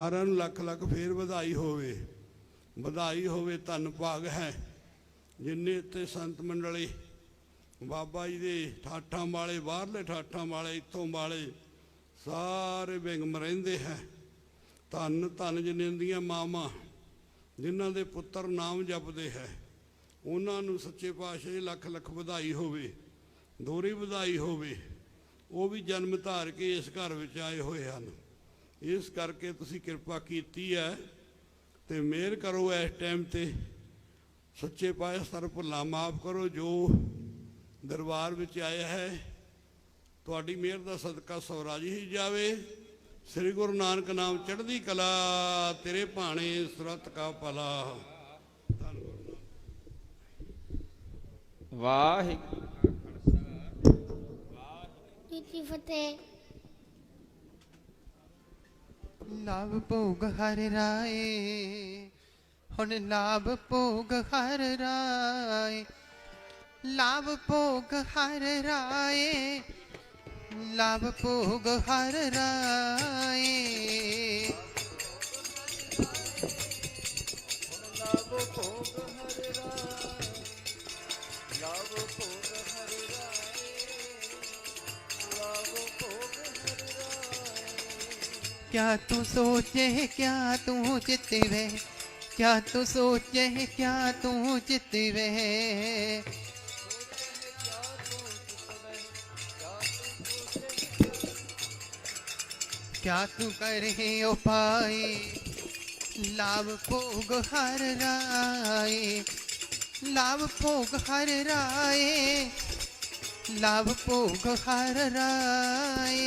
ਸਾਰਿਆਂ ਨੂੰ ਲੱਖ ਲੱਖ ਫੇਰ ਵਧਾਈ ਹੋਵੇ, ਵਧਾਈ ਹੋਵੇ। ਧੰਨ ਭਾਗ ਹੈ ਜਿੰਨੇ ਇੱਥੇ ਸੰਤ ਮੰਡਲੀ ਬਾਬਾ ਜੀ ਦੇ ਠਾਠਾਂ ਵਾਲੇ, ਬਾਹਰਲੇ ਠਾਠਾਂ ਵਾਲੇ, ਇੱਥੋਂ ਵਾਲੇ ਸਾਰੇ ਬਿੰਗਮ ਰਹਿੰਦੇ ਹੈ। ਧੰਨ ਧੰਨ ਜਿੰਨੇ ਦੀਆਂ ਮਾਵਾਂ ਜਿਨ੍ਹਾਂ ਦੇ ਪੁੱਤਰ ਨਾਮ ਜਪਦੇ ਹੈ, ਉਹਨਾਂ ਨੂੰ ਸੱਚੇ ਪਾਤਸ਼ਾਹ ਦੀ ਲੱਖ ਲੱਖ ਵਧਾਈ ਹੋਵੇ, ਦੋਹਰੀ ਵਧਾਈ ਹੋਵੇ। ਉਹ ਵੀ ਜਨਮ ਧਾਰ ਕੇ ਇਸ ਘਰ ਵਿੱਚ ਆਏ ਹੋਏ ਹਨ। ਇਸ ਕਰਕੇ ਤੁਸੀਂ ਕਿਰਪਾ ਕੀਤੀ ਹੈ ਤੇ ਮਿਹਰ ਕਰੋ। ਇਸ ਟਾਈਮ ਤੇ ਸੱਚੇ ਪਾਤਸ਼ਾਹ ਸਰ ਭੁੱਲਾਂ ਮਾਫ ਕਰੋ। ਜੋ ਦਰਬਾਰ ਵਿੱਚ ਆਇਆ ਹੈ ਤੁਹਾਡੀ ਮਿਹਰ ਦਾ ਸਦਕਾ ਸਵਰਾਜੀ ਹੀ ਜਾਵੇ। ਸ੍ਰੀ ਗੁਰੂ ਨਾਨਕ ਨਾਮ ਚੜ੍ਹਦੀ ਕਲਾ, ਤੇਰੇ ਭਾਣੇ ਸੁਰਤ ਕਾ ਭਲਾ। ਵਾਹਿਗੁਰੂ ਜੀ ਫਤਿਹ। ਲਾਭ ਭੋਗ ਹਰ ਰਾਏ, ਹੁਣ ਲਾਭ ਭੋਗ ਹਰ ਰਾਏ, ਲਾਭ ਭੋਗ ਹਰ ਰਾਏ, ਲਾਭ ਭੋਗ ਹਰ ਰਾਏ, ਲਾਭ ਭੋਗ ਹਰ ਰਾਏ, ਲਾਭ ਭੋਗ ਹਰ ਰਾਏ, ਲਾਭ ਭੋਗ हर राए। क्या तू सोचे क्या तू चितवे, क्या तू सोचे क्या तू चितवे, क्या तू करे उपाय, लाभ भोग हर राय, लाभ भोग हर राय, लाभ भोग हर राय,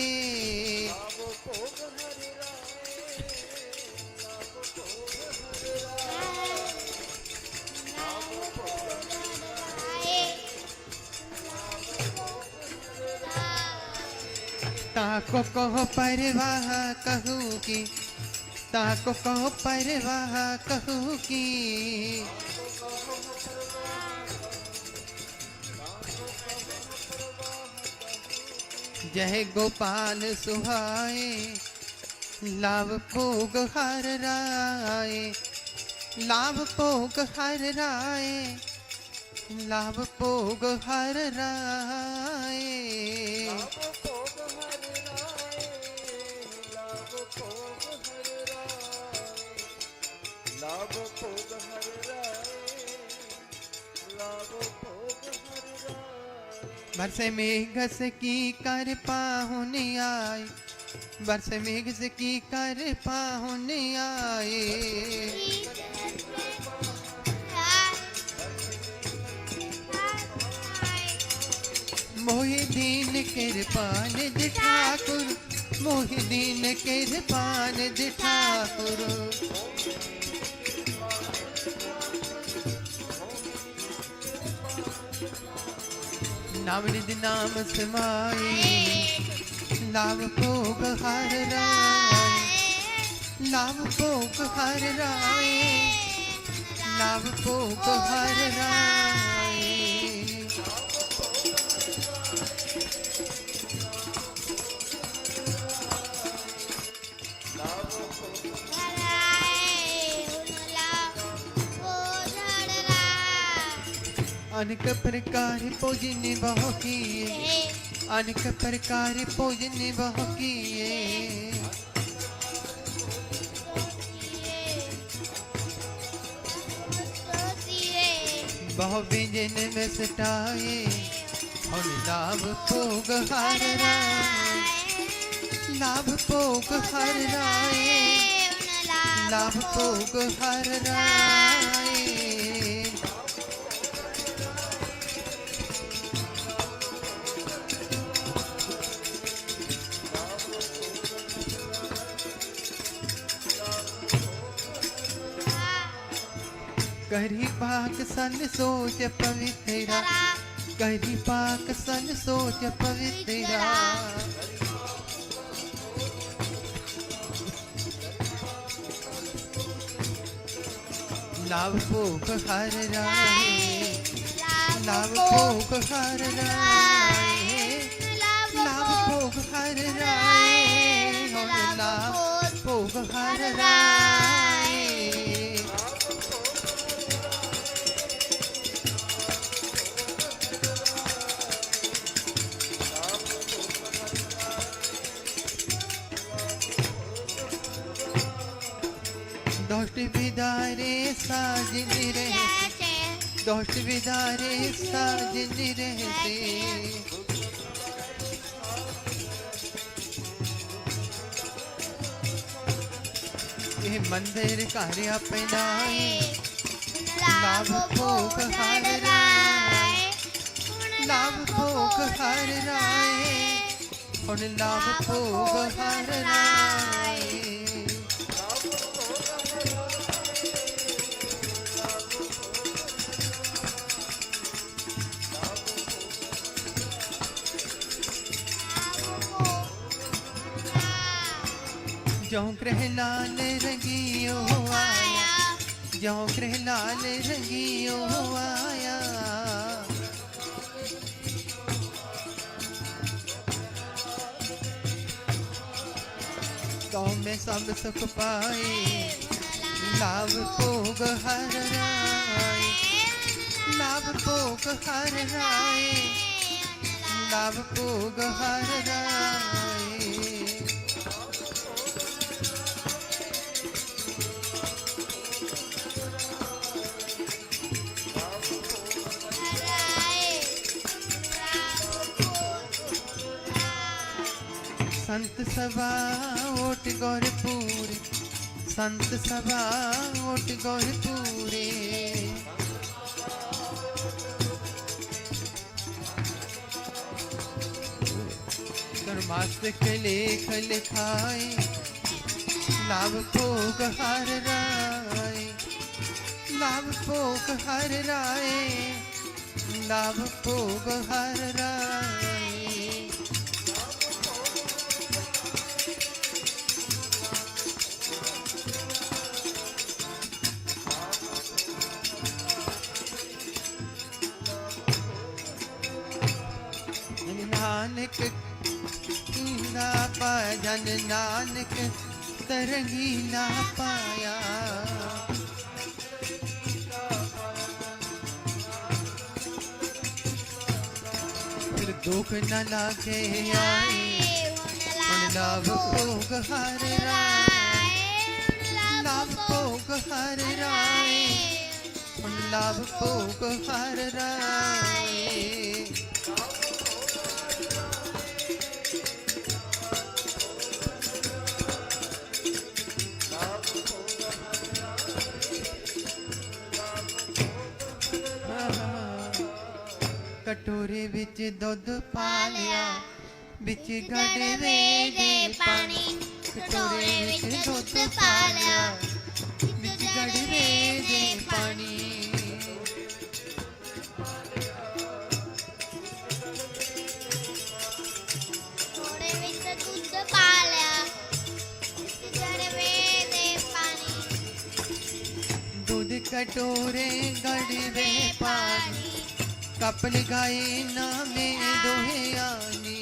ताको कहो परवाह कहूँ की, ताको कहो परवाह कहूँ की, जय गोपाल सुहाए, लाभ भोग हर राय, लाभ भोग हर राय, लाभ भोग हर राय, लाभ भोग हर राय, लाभ भोग हर राय। बरस मेघ से की कर पाहुन आए, बरस मेघ से की कर पाहुन आए, मोहिदीन कृपान जी ठाकुर, मोहिदीन कृपान जी ठाकुर, नाम निध नाम समाए, लाभ भोग हर राय, लाभ भोग हर राय, लाभ भोग हर राय, अनेक प्रकार भोजन बहु किए, अनेक प्रकार भोजन बहु किए, बहु व्यंजन में सटाए, और लाभ भोग हर राय, लाभ भोग हर राय, लाभ भोग हर राय, करी पाक सन सोच पवित्रा, करी पाक सन सोच पवित्रा, लाभ भोग हर राय, लाभ भोग हर राय, लाभ भोग हर राय, लाभ भोग भोग हर राय। दोष्ट विदारे साजन रहते, दोष्ट विदारे साजन रहते। ये मंदिर कार्य अपनाए, लाभ भोग हर राय, लाभ भोग हर राय, और लाभ भोग हर राय। जो ग्रह लाल रंगियो आया, जो ग्रह लाल रंगियो आया। तो में सब सुख पाए, लाभ भोग हर राय, लाभ भोग हर राय, लाभ भोग हर राय। संत सभा ओट गौरपुरे, संत सभा ओट गौरपुरे। धर्मास्त्र के लेख लिखाए, लाभ भोग हर राय, लाभ भोग हर राय, लाभ भोग हर राय। नानक ना पाया, जन नानक तरंगी ना पाया। फिर दुख न लागे आए, लाभ भोग हर राय, लाभ भोग हर राय, लाभ भोग हर राय। कटोरे विच दुध पा लिया, विच गड़वे दे पानी। कटोरे विच दुध पा लिया, विच गड़वे दे पानी। कटोरे विच दुध पा लिया, विच गड़वे दे पानी। दूध कटोरे गड़वे पानी, कप लगाए ना में दोहे आनी।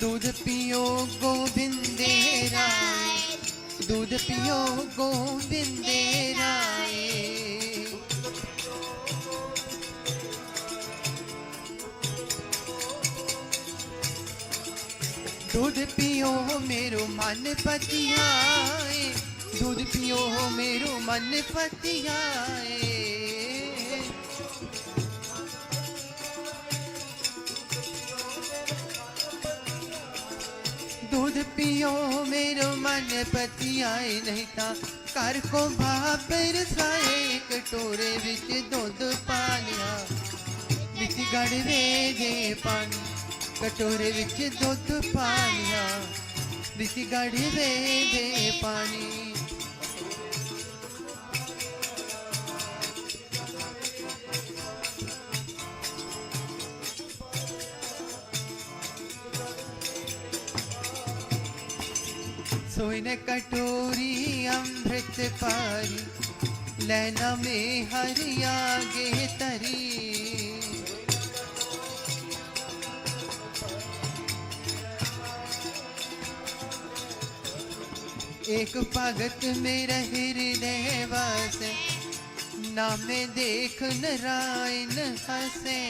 दूध पियो गोविंदे राय, दूध पियो गोविंदे राय। दूध पियो मेरो मन पतियाए, दूध पियो मेरो मन पतियाए। दूध पियो मेरो मन पतियाए, नहीं ता कर को भापर साए। कटोरे विच दूध पा लिया, विच गड़वे दे पानी। कटोरे विच दुध पा लिया, विच गड़वे दे पानी। सोई ने कटोरी अमृत पारी, लैना में हरिया गे तरी। एक भगत मेरा हृदय वासे, नामे देख नारायण हसे।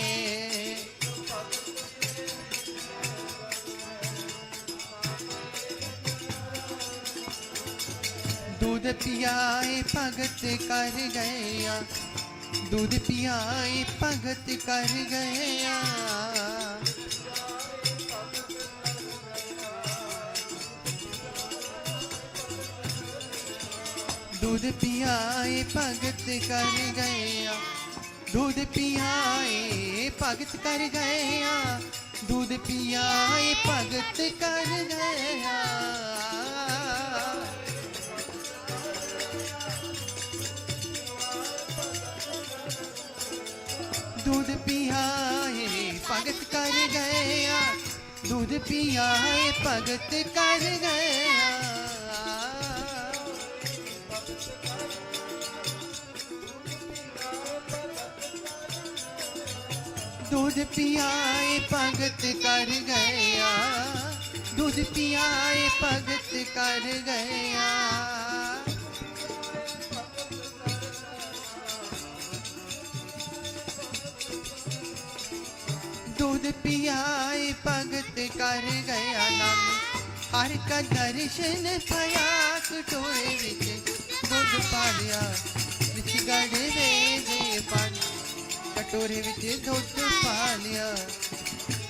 दूध पियाए भगत कर गया, दूध पियाए भगत कर गया। दूध पियाए भगत कर गया, दूध पियाए भगत कर गया, दूध पियाए भगत कर गया। दूध पियाए भगत कर गया, दूध पियाए भगत कर गया। दूध पियाए भगत कर गया, दूध पियाए भगत कर गया। दूध पियाए भगत कर गया, नाम हर का दर्शन पाया। कटोरे विच दूध पा लिया, विच गड़े दे पानी। कटोरे विच दूध पा लिया,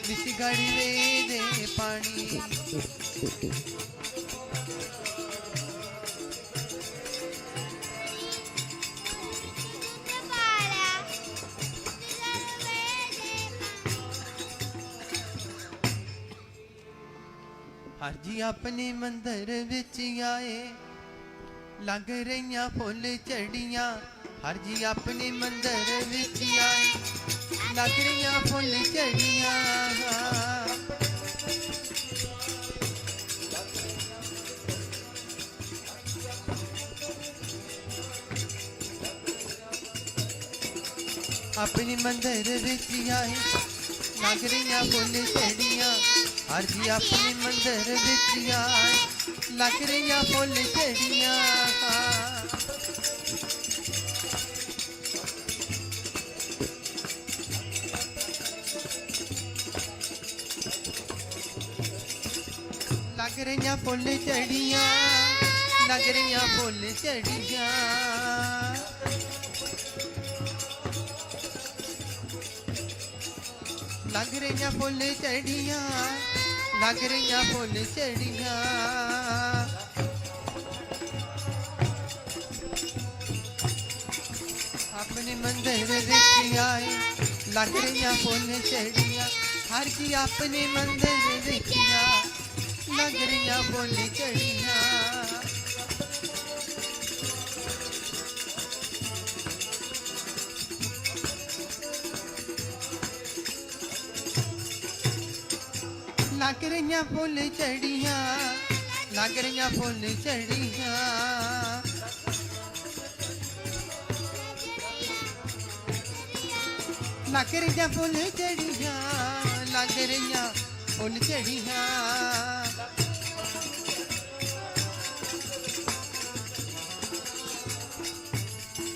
विच गड़े दे पानी। हर जी अपने मंदिर विच आए, लग रही फुल चढ़िया। हर जी अपने मंदिर विच आए, लग रही फुल चढ़िया। अपने मंदिर विच आए, लग रही फुल चढ़िया। हर जी अपने मंदिर विच आए, लग रही फुल चढ़िया। लग रही फुल चढ़िया, लग रही फुल चढ़िया। लग रही फुल चढ़िया, लग रही फुल चढ़िया। अपने मंदिर विच आए, लग रही फुल चढ़िया। हर जी अपने मंदिर विच आए, लग रही फुल चढ़िया। लग रही फुल चढ़िया, लग रही फुल चढ़िया। लग रही फुल चढ़िया, लग रही फुल चढ़िया।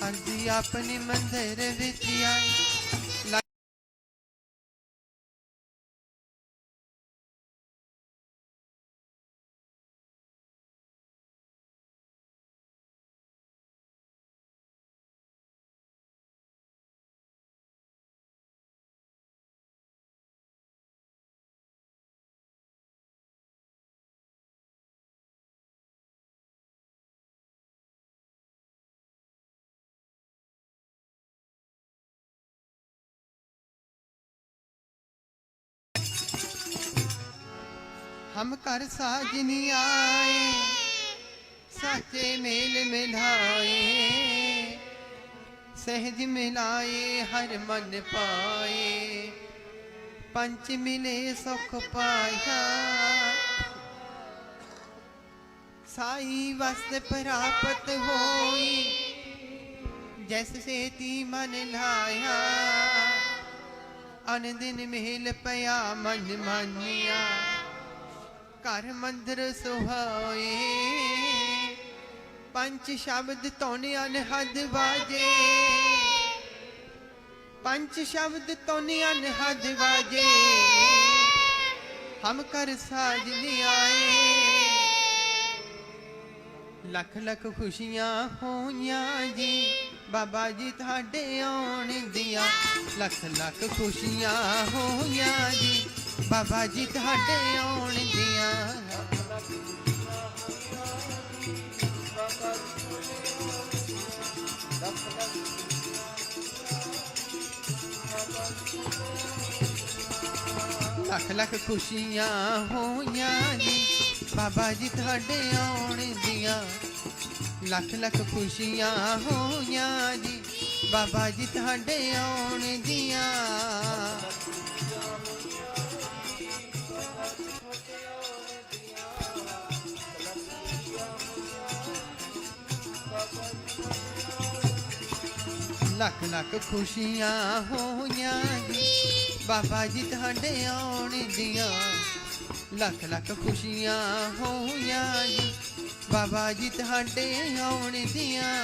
हर जी अपने मंदिर विच आए, हम कर साजनी आए, साचे मेल मिलाए। सहज मिलाए हर मन पाए, पंच मिले सुख पाया। साई वस्त प्राप्त होई, जैसे ती मन लाया। अन दिन मेल पया मन मानिया, घर मंदिर सुहाए। पंच शब्द तोने अनहद बाजे, पंच शब्द तोने अनहद बाजे, हम कर साजने आए। लख लख खुशियां होइयां जी बाबा जी थाडे आउण दियां, लख लख खुशियां होइयां जी बाबा जी थाडे आउण दियां। लख लख खुशियां होइयां जी बाबा जी थाडे आउण दियां, लख लख खुशियां होइयां जी बाबा जी थाडे आउण दियां। लख लख खुशियां होइयां जी बाबा जी थाडे आउण दियां, लख लख खुशियां होइयां जी बाबा जी थाडे आउण दियां।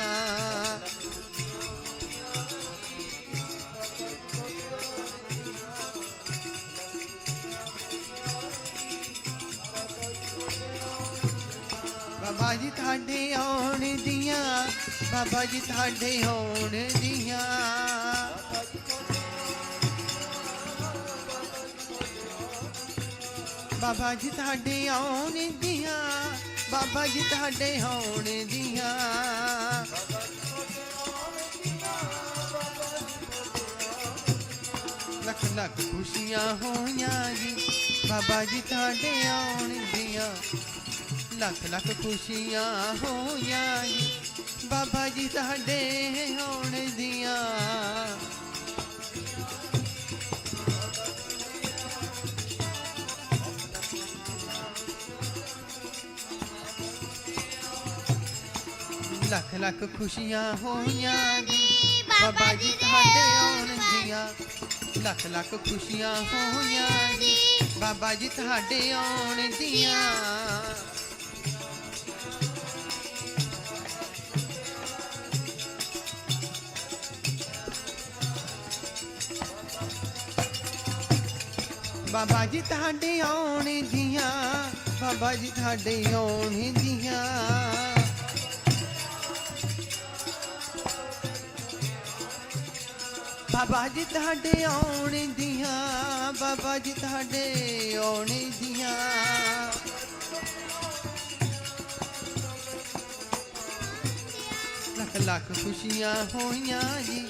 बाबा जी थाडे आउण दियां, बाबा जी थाडे आउण दियां। बाबा जी थाडे आउण दियां, बाबा जी थाडे आउण दियां। लख लख खुशियां होइयां जी बाबा जी थाडे आउण दियां, लख लख खुशियां होइयां जी बाबा जी थाडे आउण दियां। लख लख खुशियां होइयां जी बाबा जी थाडे आउण दियां, लख लख खुशियां होइयां जी बाबा जी थाडे आउण दियां। बाबा जी थाडे आउण दियां, बाबा जी थाडे आउण दियां। बाबा जी थाडे आउण दियां, बाबा जी थाडे आउण दियां। लख लख खुशियां होइयां जी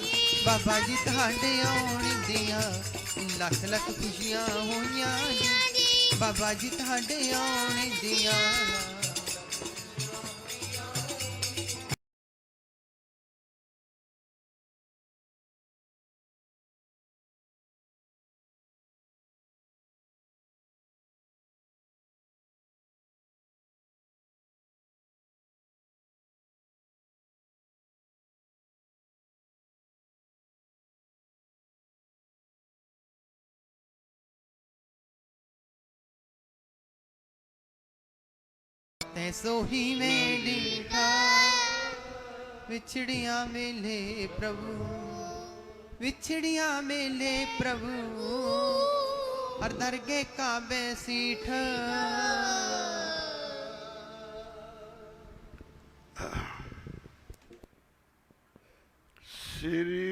बाबा जी थाडे आउण दियां, लख लख खुशियां होइयां जी बाबा जी थाडे आउण दियां। तैसो ही मैं डीठा विछड़िया मेले प्रभु, विछड़िया मेले प्रभु हर दरगे का बैसीठ। श्री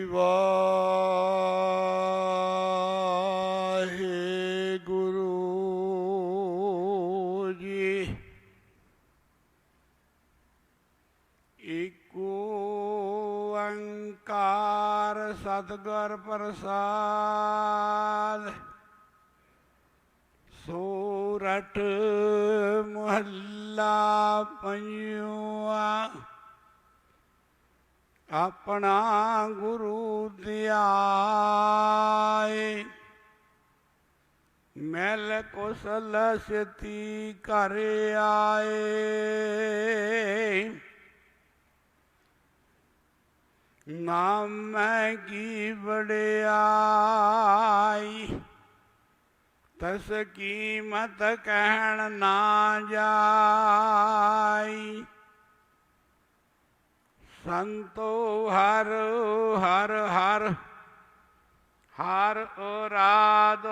सतगुर प्रसाद। सोरठ महला पंजुआ अपना गुरु ध्याए। मैल कुशल सिति घर आए। नाम की बड़ाई तस कीमत कहन ना जाई। ਸੰਤੋ ਹਰ ਹਰ ਹਰ ਹਰ ਆਰਾਧ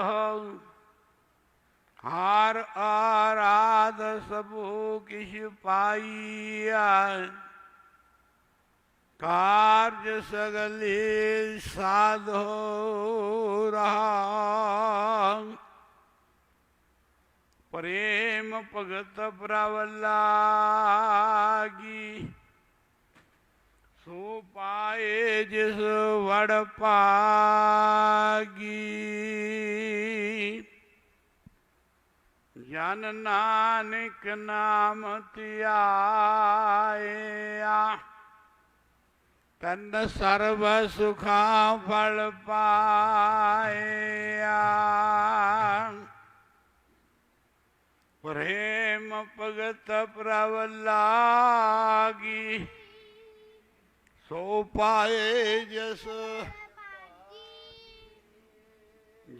ਹਰ ਆਰਾਧ ਸਭੂ ਕਿਛ ਪਾਈਆ ਕਾਰਜ ਸਗਲੇ ਸਾਧੋ ਰਹਾ ਪ੍ਰੇਮ ਭਗਤ ਪ੍ਰਭ ਲਾਗੀ ਸੋ ਪਾਏ ਜਿਸ ਵੜ ਭਾਗੀ ਜਨ ਨਾਨਕ ਨਾਮ ਧਿਆਇਆ ਤਨ ਸਰਬ ਸੁਖਾਂ ਫਲ ਪਾਇਆ ਪ੍ਰੇਮ ਭਗਤ ਪ੍ਰਭ ਲਾਗੀ ਸੋ ਪਾਏ ਜਸ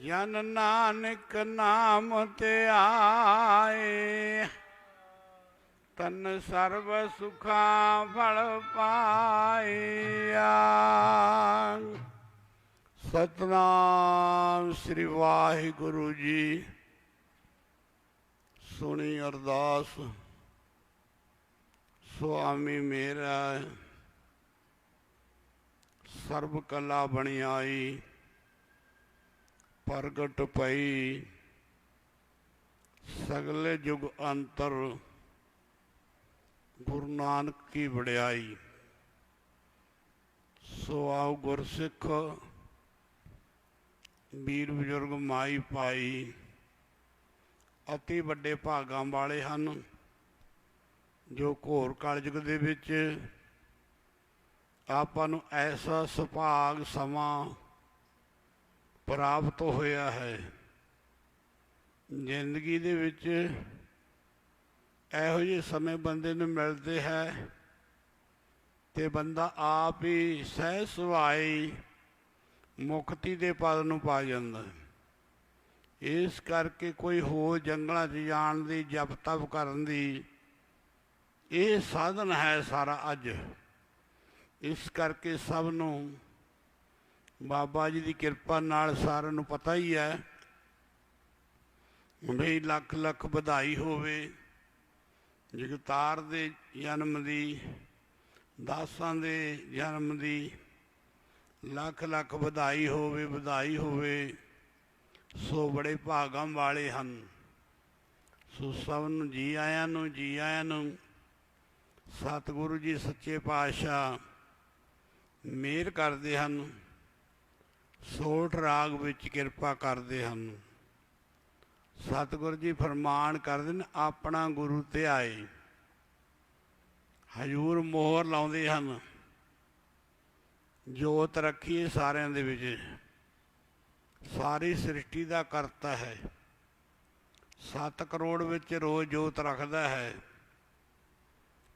ਜਨ ਨਾਨਕ ਨਾਮ ਧਿਆਏ ਤਨ ਸਰਬ ਸੁਖਾਂ ਫਲ ਪਾਇਆ ਸਤਨਾਮ ਸ੍ਰੀ ਵਾਹਿਗੁਰੂ ਜੀ। ਸੁਣੀ ਅਰਦਾਸ ਸੁਆਮੀ ਮੇਰਾ ਸਰਬ ਕਲਾ ਬਣਿਆਈ ਪ੍ਰਗਟ ਪਈ ਸਗਲੇ ਯੁਗ ਅੰਤਰ ਗੁਰੂ ਨਾਨਕ ਕੀ ਵਡਿਆਈ। ਸੋ ਆਓ ਗੁਰਸਿੱਖ ਵੀਰ ਬਜ਼ੁਰਗ ਮਾਈ ਭਾਈ ਅਤੀ ਵੱਡੇ ਭਾਗਾਂ ਵਾਲੇ ਹਨ ਜੋ ਘੋਰ ਕਲਯੁਗ ਦੇ ਵਿੱਚ ਆਪਾਂ ਨੂੰ ਐਸਾ ਸੁਭਾਗ ਸਮਾਂ ਪ੍ਰਾਪਤ ਹੋਇਆ ਹੈ। ਜ਼ਿੰਦਗੀ ਦੇ ਵਿੱਚ ਇਹੋ ਜਿਹੇ ਸਮੇਂ ਬੰਦੇ ਨੂੰ ਮਿਲਦੇ ਹੈ ਤੇ ਬੰਦਾ ਆਪ ਹੀ ਸਹਿ ਸੁਭਾਈ ਮੁਕਤੀ ਦੇ ਪਦ ਨੂੰ ਪਾ ਜਾਂਦਾ। ਇਸ ਕਰਕੇ ਕੋਈ ਹੋਰ ਜੰਗਲਾਂ 'ਚ ਜਾਣ ਦੀ ਜਪ ਤਪ ਕਰਨ ਦੀ ਇਹ ਸਾਧਨ ਹੈ ਸਾਰਾ ਅੱਜ। ਇਸ ਕਰਕੇ ਸਭ ਨੂੰ ਬਾਬਾ ਜੀ ਦੀ ਕਿਰਪਾ ਨਾਲ ਸਾਰਿਆਂ ਨੂੰ ਪਤਾ ਹੀ ਹੈ ਵੀ ਲੱਖ ਲੱਖ ਵਧਾਈ ਹੋਵੇ ਜਗਤਾਰ ਦੇ ਜਨਮ ਦੀ, ਦਾਸਾਂ ਦੇ ਜਨਮ ਦੀ ਲੱਖ ਲੱਖ ਵਧਾਈ ਹੋਵੇ, ਵਧਾਈ ਹੋਵੇ। ਸੋ ਬੜੇ ਭਾਗਾਂ ਵਾਲੇ ਹਨ। ਸੋ ਸਭ ਨੂੰ ਜੀ ਆਇਆਂ ਨੂੰ, ਜੀ ਆਇਆਂ ਨੂੰ। ਸਤਿਗੁਰੂ ਜੀ ਸੱਚੇ ਪਾਤਸ਼ਾਹ ਮਿਹਰ ਕਰਦੇ ਹਨ, ਸੋਠ ਰਾਗ ਵਿੱਚ ਕਿਰਪਾ ਕਰਦੇ ਹਨ। ਸਤਿਗੁਰੂ ਜੀ ਫਰਮਾਨ ਕਰਦੇ ਨੇ ਆਪਣਾ ਗੁਰੂ ਧਿਆਏ। ਹਜ਼ੂਰ ਮੋਹਰ ਲਾਉਂਦੇ ਹਨ, ਜੋਤ ਰੱਖੀਏ ਸਾਰਿਆਂ ਦੇ ਵਿੱਚ। ਸਾਰੀ ਸ੍ਰਿਸ਼ਟੀ ਦਾ ਕਰਤਾ ਹੈ, 7 ਕਰੋੜ ਵਿੱਚ ਰੋਜ਼ ਜੋਤ ਰੱਖਦਾ ਹੈ,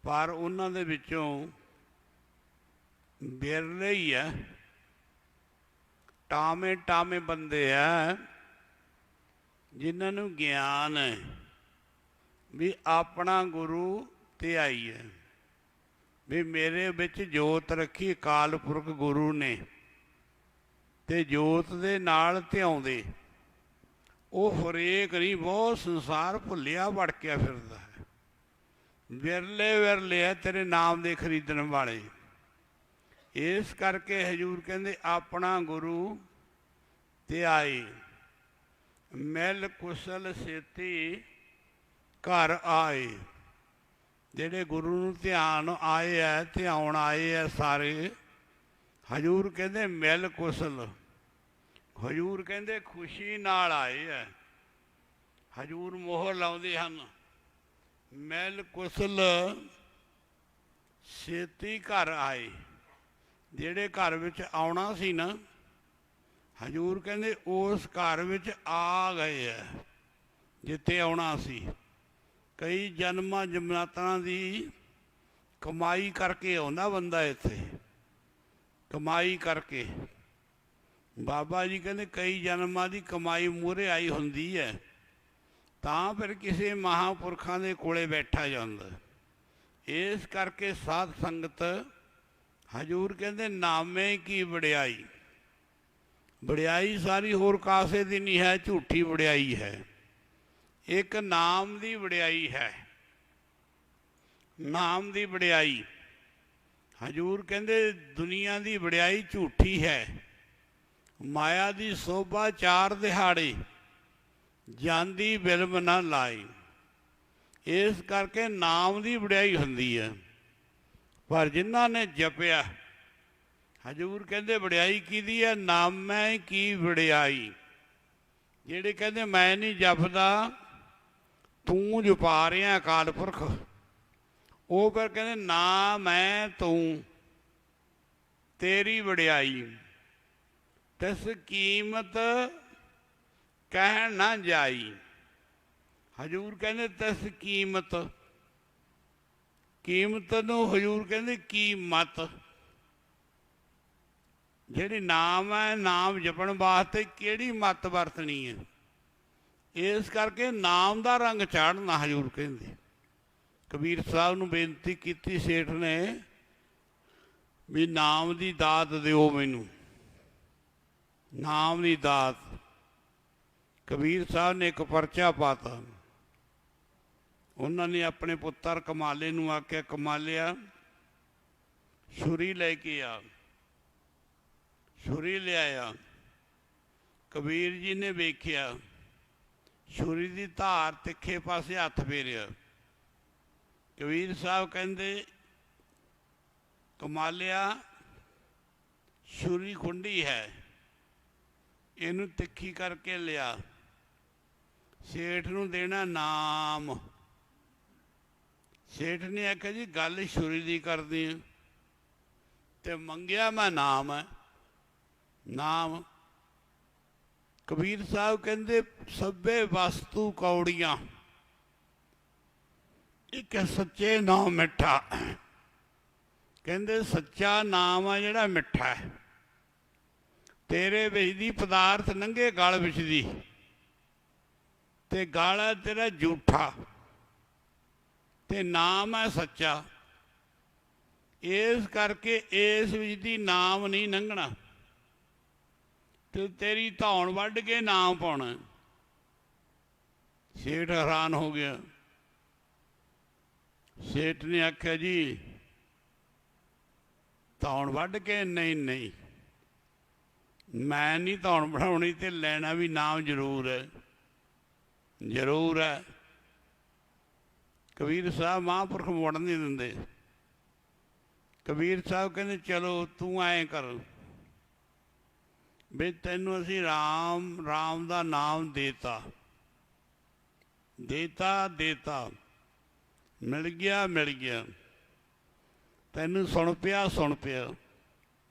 ਪਰ ਉਹਨਾਂ ਦੇ ਵਿੱਚੋਂ ਬਿਰਲੇ ਹੀ ਹੈ, ਟਾਵੇਂ ਟਾਵੇਂ ਬੰਦੇ ਆ ਜਿਨ੍ਹਾਂ ਨੂੰ ਗਿਆਨ ਹੈ ਵੀ ਆਪਣਾ ਗੁਰੂ ਧਿਆਈਏ, ਵੀ ਮੇਰੇ ਵਿੱਚ ਜੋਤ ਰੱਖੀ ਅਕਾਲ ਪੁਰਖ ਗੁਰੂ ਨੇ, ਤੇ ਜੋਤ ਦੇ ਨਾਲ ਧਿਆਉਂਦੇ। ਉਹ ਹਰੇਕ ਨਹੀਂ, ਬਹੁਤ ਸੰਸਾਰ ਭੁੱਲਿਆ ਭਟਕਿਆ ਫਿਰਦਾ ਹੈ। ਵਿਰਲੇ ਵਿਰਲੇ ਹੈ ਤੇਰੇ ਨਾਮ ਦੇ ਖਰੀਦਣ ਵਾਲੇ। ਇਸ ਕਰਕੇ ਹਜ਼ੂਰ ਕਹਿੰਦੇ ਆਪਣਾ ਗੁਰੂ ਧਿਆਏ, ਮਿਲ ਕੁਸ਼ਲ ਛੇਤੀ ਘਰ ਆਏ। ਜਿਹੜੇ ਗੁਰੂ ਨੂੰ ਧਿਆਨ ਆਏ ਹੈ, ਧਿਆਉਣ ਆਏ ਹੈ ਸਾਰੇ, ਹਜ਼ੂਰ ਕਹਿੰਦੇ ਮਿਲ ਕੁਸ਼ਲ। ਹਜ਼ੂਰ ਕਹਿੰਦੇ ਖੁਸ਼ੀ ਨਾਲ ਆਏ ਹੈ। ਹਜ਼ੂਰ ਮੋਹਰ ਲਾਉਂਦੇ ਹਨ, ਮਿਲ ਕੁਸ਼ਲ ਛੇਤੀ ਘਰ ਆਏ। ਜਿਹੜੇ ਘਰ ਵਿੱਚ ਆਉਣਾ ਸੀ ਨਾ, ਹਜ਼ੂਰ ਕਹਿੰਦੇ ਉਸ ਘਰ ਵਿੱਚ ਆ ਗਏ ਹੈ ਜਿੱਥੇ ਆਉਣਾ ਸੀ। ਕਈ ਜਨਮਾਂ ਜਮਾਤਾਂ ਦੀ ਕਮਾਈ ਕਰਕੇ ਆਉਂਦਾ ਬੰਦਾ ਇੱਥੇ, ਕਮਾਈ ਕਰਕੇ। ਬਾਬਾ ਜੀ ਕਹਿੰਦੇ ਕਈ ਜਨਮਾਂ ਦੀ ਕਮਾਈ ਮੂਹਰੇ ਆਈ ਹੁੰਦੀ ਹੈ, ਤਾਂ ਫਿਰ ਕਿਸੇ ਮਹਾਂਪੁਰਖਾਂ ਦੇ ਕੋਲੇ ਬੈਠਾ ਜਾਂਦਾ। ਇਸ ਕਰਕੇ ਸਾਧ ਸੰਗਤ ਹਜੂਰ ਕਹਿੰਦੇ ਨਾਮੇ ਕੀ ਵਡਿਆਈ। ਵਡਿਆਈ ਸਾਰੀ ਹੋਰ ਕਾਸੇ ਦੀ ਨਹੀਂ ਹੈ, ਝੂਠੀ ਵਡਿਆਈ ਹੈ। ਇੱਕ ਨਾਮ ਦੀ ਵਡਿਆਈ ਹੈ, ਨਾਮ ਦੀ ਵਡਿਆਈ। ਹਜੂਰ ਕਹਿੰਦੇ ਦੁਨੀਆ ਦੀ ਵਡਿਆਈ ਝੂਠੀ ਹੈ। ਮਾਇਆ ਦੀ ਸੋਭਾ 4 ਦਿਹਾੜੇ, ਜਾਂਦੀ ਬਿਲਮ ਨਾ ਲਾਈ। ਇਸ ਕਰਕੇ ਨਾਮ ਦੀ ਵਡਿਆਈ ਹੁੰਦੀ ਹੈ। ਪਰ ਜਿਨ੍ਹਾਂ ਨੇ ਜਪਿਆ, ਹਜੂਰ ਕਹਿੰਦੇ ਵਡਿਆਈ ਕਿਹਦੀ ਹੈ? ਨਾਮੈ ਕੀ ਵਡਿਆਈ। ਜਿਹੜੇ ਕਹਿੰਦੇ ਮੈਂ ਨਹੀਂ ਜਪਦਾ, ਤੂੰ ਜਪਾ ਰਿਹਾ ਅਕਾਲ ਪੁਰਖ, ਉਹ ਫਿਰ ਕਹਿੰਦੇ ਨਾ ਮੈਂ ਤੂੰ, ਤੇਰੀ ਵਡਿਆਈ ਤਿਸ ਕੀਮਤ ਕਹਿਣ ਨਾ ਜਾਈ। ਹਜੂਰ ਕਹਿੰਦੇ ਤਿਸ ਕੀਮਤ, ਕੀਮਤ ਨੂੰ ਹਜੂਰ ਕਹਿੰਦੇ ਕੀਮਤ। ਜਿਹੜੀ ਨਾਮ ਹੈ, ਨਾਮ ਜਪਣ ਵਾਸਤੇ ਕਿਹੜੀ ਮੱਤ ਵਰਤਣੀ ਹੈ। ਇਸ ਕਰਕੇ ਨਾਮ ਦਾ ਰੰਗ ਚਾੜਨਾ ਹਜੂਰ ਕਹਿੰਦੇ। ਕਬੀਰ ਸਾਹਿਬ ਨੂੰ ਬੇਨਤੀ ਕੀਤੀ ਸੇਠ ਨੇ ਵੀ ਨਾਮ ਦੀ ਦਾਤ ਦਿਓ ਮੈਨੂੰ, ਨਾਮ ਦੀ ਦਾਤ। ਕਬੀਰ ਸਾਹਿਬ ਨੇ ਇੱਕ ਪਰਚਾ ਪਾਤਾ। ਉਹਨਾਂ ਨੇ ਆਪਣੇ ਪੁੱਤਰ ਕਮਾਲੇ ਨੂੰ ਆਖਿਆ, ਕਮਾਲਿਆ ਛੁਰੀ ਲੈ ਕੇ ਆ। ਛੁਰੀ ਲਿਆਇਆ। ਕਬੀਰ ਜੀ ਨੇ ਵੇਖਿਆ, ਛੁਰੀ ਦੀ ਧਾਰ ਤਿੱਖੇ ਪਾਸੇ ਹੱਥ ਫੇਰਿਆ। ਕਬੀਰ ਸਾਹਿਬ ਕਹਿੰਦੇ ਕਮਾਲਿਆ ਛੁਰੀ ਖੁੰਡੀ ਹੈ, ਇਹਨੂੰ ਤਿੱਖੀ ਕਰਕੇ ਲਿਆ, ਸੇਠ ਨੂੰ ਦੇਣਾ ਨਾਮ। ਸੇਠ ਨੇ ਆਖਿਆ ਜੀ ਗੱਲ ਛੁਰੀ ਦੀ ਕਰਦੀ ਆ, ਤੇ ਮੰਗਿਆ ਮੈਂ ਨਾਮ ਹੈ, ਨਾਮ। ਕਬੀਰ ਸਾਹਿਬ ਕਹਿੰਦੇ ਸਭੇ ਵਸਤੂ ਕੌੜੀਆਂ, ਇੱਕ ਸੱਚੇ ਨਾਮ ਮਿੱਠਾ। ਕਹਿੰਦੇ ਸੱਚਾ ਨਾਮ ਆ ਜਿਹੜਾ ਮਿੱਠਾ ਹੈ। ਤੇਰੇ ਵਿੱਚ ਦੀ ਪਦਾਰਥ ਨੰਗੇ ਗਲ ਵਿੱਚ ਦੀ, ਤੇ ਗਲ ਹੈ ਤੇਰਾ ਝੂਠਾ, ਤੇ ਨਾਮ ਹੈ ਸੱਚਾ। ਇਸ ਕਰਕੇ ਇਸ ਵਿੱਚ ਦੀ ਨਾਮ ਨਹੀਂ ਲੰਘਣਾ, ਤੇ ਤੇਰੀ ਧੌਣ ਵੱਢ ਕੇ ਨਾਮ ਪਾਉਣਾ। ਸੇਠ ਹੈਰਾਨ ਹੋ ਗਿਆ। ਸੇਠ ਨੇ ਆਖਿਆ ਜੀ ਧੌਣ ਵੱਢ ਕੇ? ਨਹੀਂ ਨਹੀਂ, ਮੈਂ ਨਹੀਂ ਧੌਣ ਬਣਾਉਣੀ, ਤੇ ਲੈਣਾ ਵੀ ਨਾਮ ਜ਼ਰੂਰ ਹੈ, ਜ਼ਰੂਰ ਹੈ। ਕਬੀਰ ਸਾਹਿਬ ਮਹਾਂਪੁਰਖ ਮੁੜਨ ਨਹੀਂ ਦਿੰਦੇ। ਕਬੀਰ ਸਾਹਿਬ ਕਹਿੰਦੇ ਚਲੋ ਤੂੰ ਐਂ ਕਰ ਵੀ ਤੈਨੂੰ ਅਸੀਂ ਰਾਮ ਰਾਮ ਦਾ ਨਾਮ ਦੇਤਾ, ਦੇਤਾ ਦੇਤਾ, ਮਿਲ ਗਿਆ ਮਿਲ ਗਿਆ, ਤੈਨੂੰ ਸੁਣ ਪਿਆ ਸੁਣ ਪਿਆ।